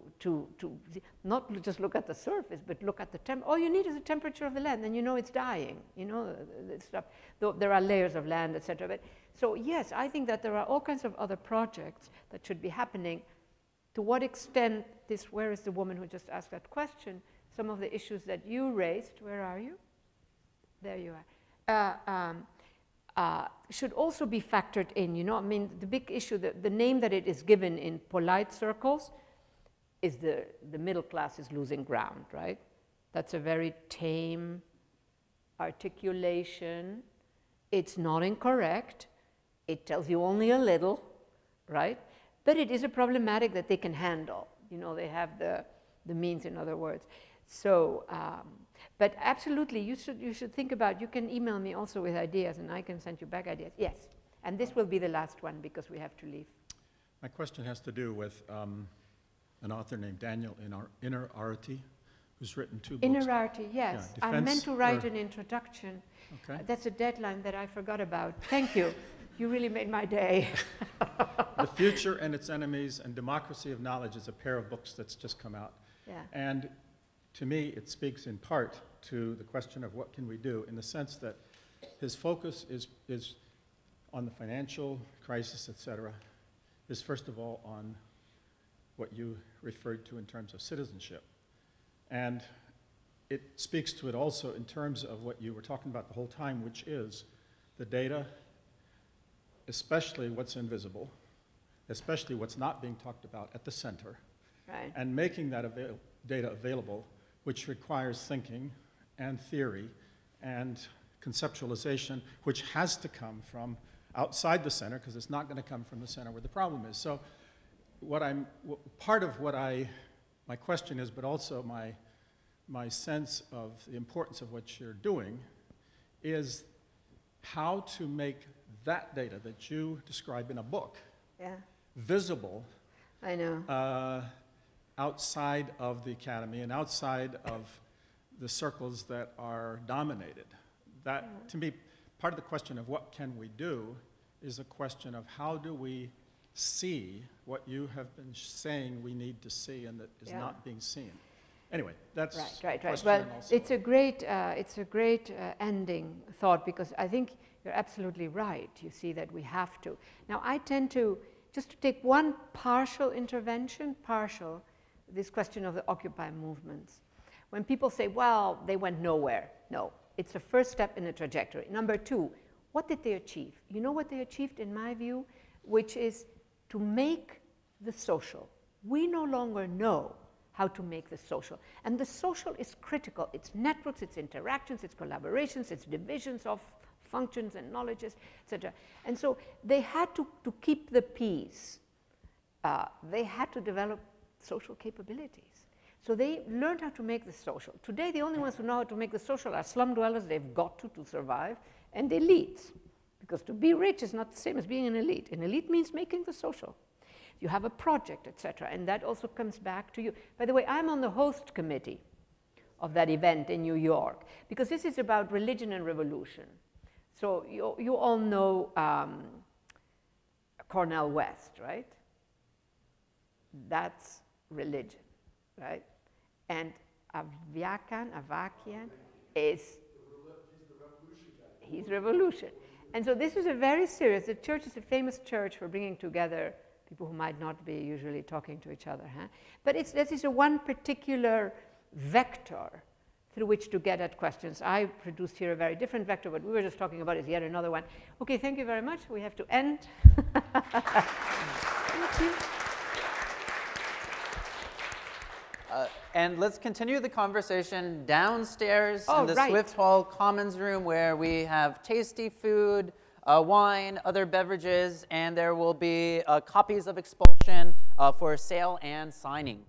not just look at the surface, but look at the temperature. All you need is the temperature of the land, and you know it's dying. You know, the stuff. Though there are layers of land, etc. But so yes, I think that there are all kinds of other projects that should be happening. To what extent this? Where is the woman who just asked that question? Some of the issues that you raised. Where are you? There you are. Should also be factored in, you know, I mean, the big issue, the name that it is given in polite circles is the middle class is losing ground, right? That's a very tame articulation. It's not incorrect. It tells you only a little, right? But it is a problematic that they can handle. You know, they have the means, in other words. So, but absolutely, you should think about, you can email me also with ideas, and I can send you back ideas. Yes, and this will be the last one because we have to leave.
My question has to do with an author named Daniel Inequality, who's written 2 books.
Inequality, yes.
Yeah,
I meant to write an introduction.
Okay.
That's a deadline that I forgot about. Thank you. You really made my day.
The Future and Its Enemies and Democracy of Knowledge is a pair of books that's just come out.
Yeah.
And to me, it speaks in part to the question of what can we do, in the sense that his focus is on the financial crisis, et cetera, is first of all on what you referred to in terms of citizenship. And it speaks to it also in terms of what you were talking about the whole time, which is the data, especially what's invisible, especially what's not being talked about at the center,
Right.
and making that data available, which requires thinking and theory and conceptualization, which has to come from outside the center, because it's not going to come from the center where the problem is. So part of what my question is, but also my sense of the importance of what you're doing, is how to make that data that you describe in a book visible.
I know.
Outside of the academy and outside of the circles that are dominated. That, to me, part of the question of what can we do is a question of how do we see what you have been saying we need to see and that is not being seen. Anyway, that's
right.
Well,
it's a great ending thought, because I think you're absolutely right. You see that we have to. Now, I tend to just to take one partial intervention, this question of the Occupy movements. When people say, well, they went nowhere. No, it's a first step in a trajectory. Number 2, what did they achieve? You know what they achieved, in my view? which is to make the social. We no longer know how to make the social. And the social is critical. It's networks, it's interactions, it's collaborations, it's divisions of functions and knowledges, etc. And so they had to keep the peace. They had to develop social capabilities. So they learned how to make the social. Today, the only ones who know how to make the social are slum dwellers. They've got to survive, and elites. Because to be rich is not the same as being an elite. An elite means making the social. You have a project, etc., and that also comes back to you. By the way, I'm on the host committee of that event in New York, because this is about religion and revolution. So you all know Cornel West, right? That's religion, right? And Avakian is, he's revolution. And so this is a very serious, the church is a famous church for bringing together people who might not be usually talking to each other. Huh? But this is a one particular vector through which to get at questions. I produced here a very different vector. What we were just talking about is yet another one. Okay, thank you very much. We have to end. Thank you.
And let's continue the conversation downstairs in the Swift Hall Commons room, where we have tasty food, wine, other beverages, and there will be copies of Expulsion for sale and signing.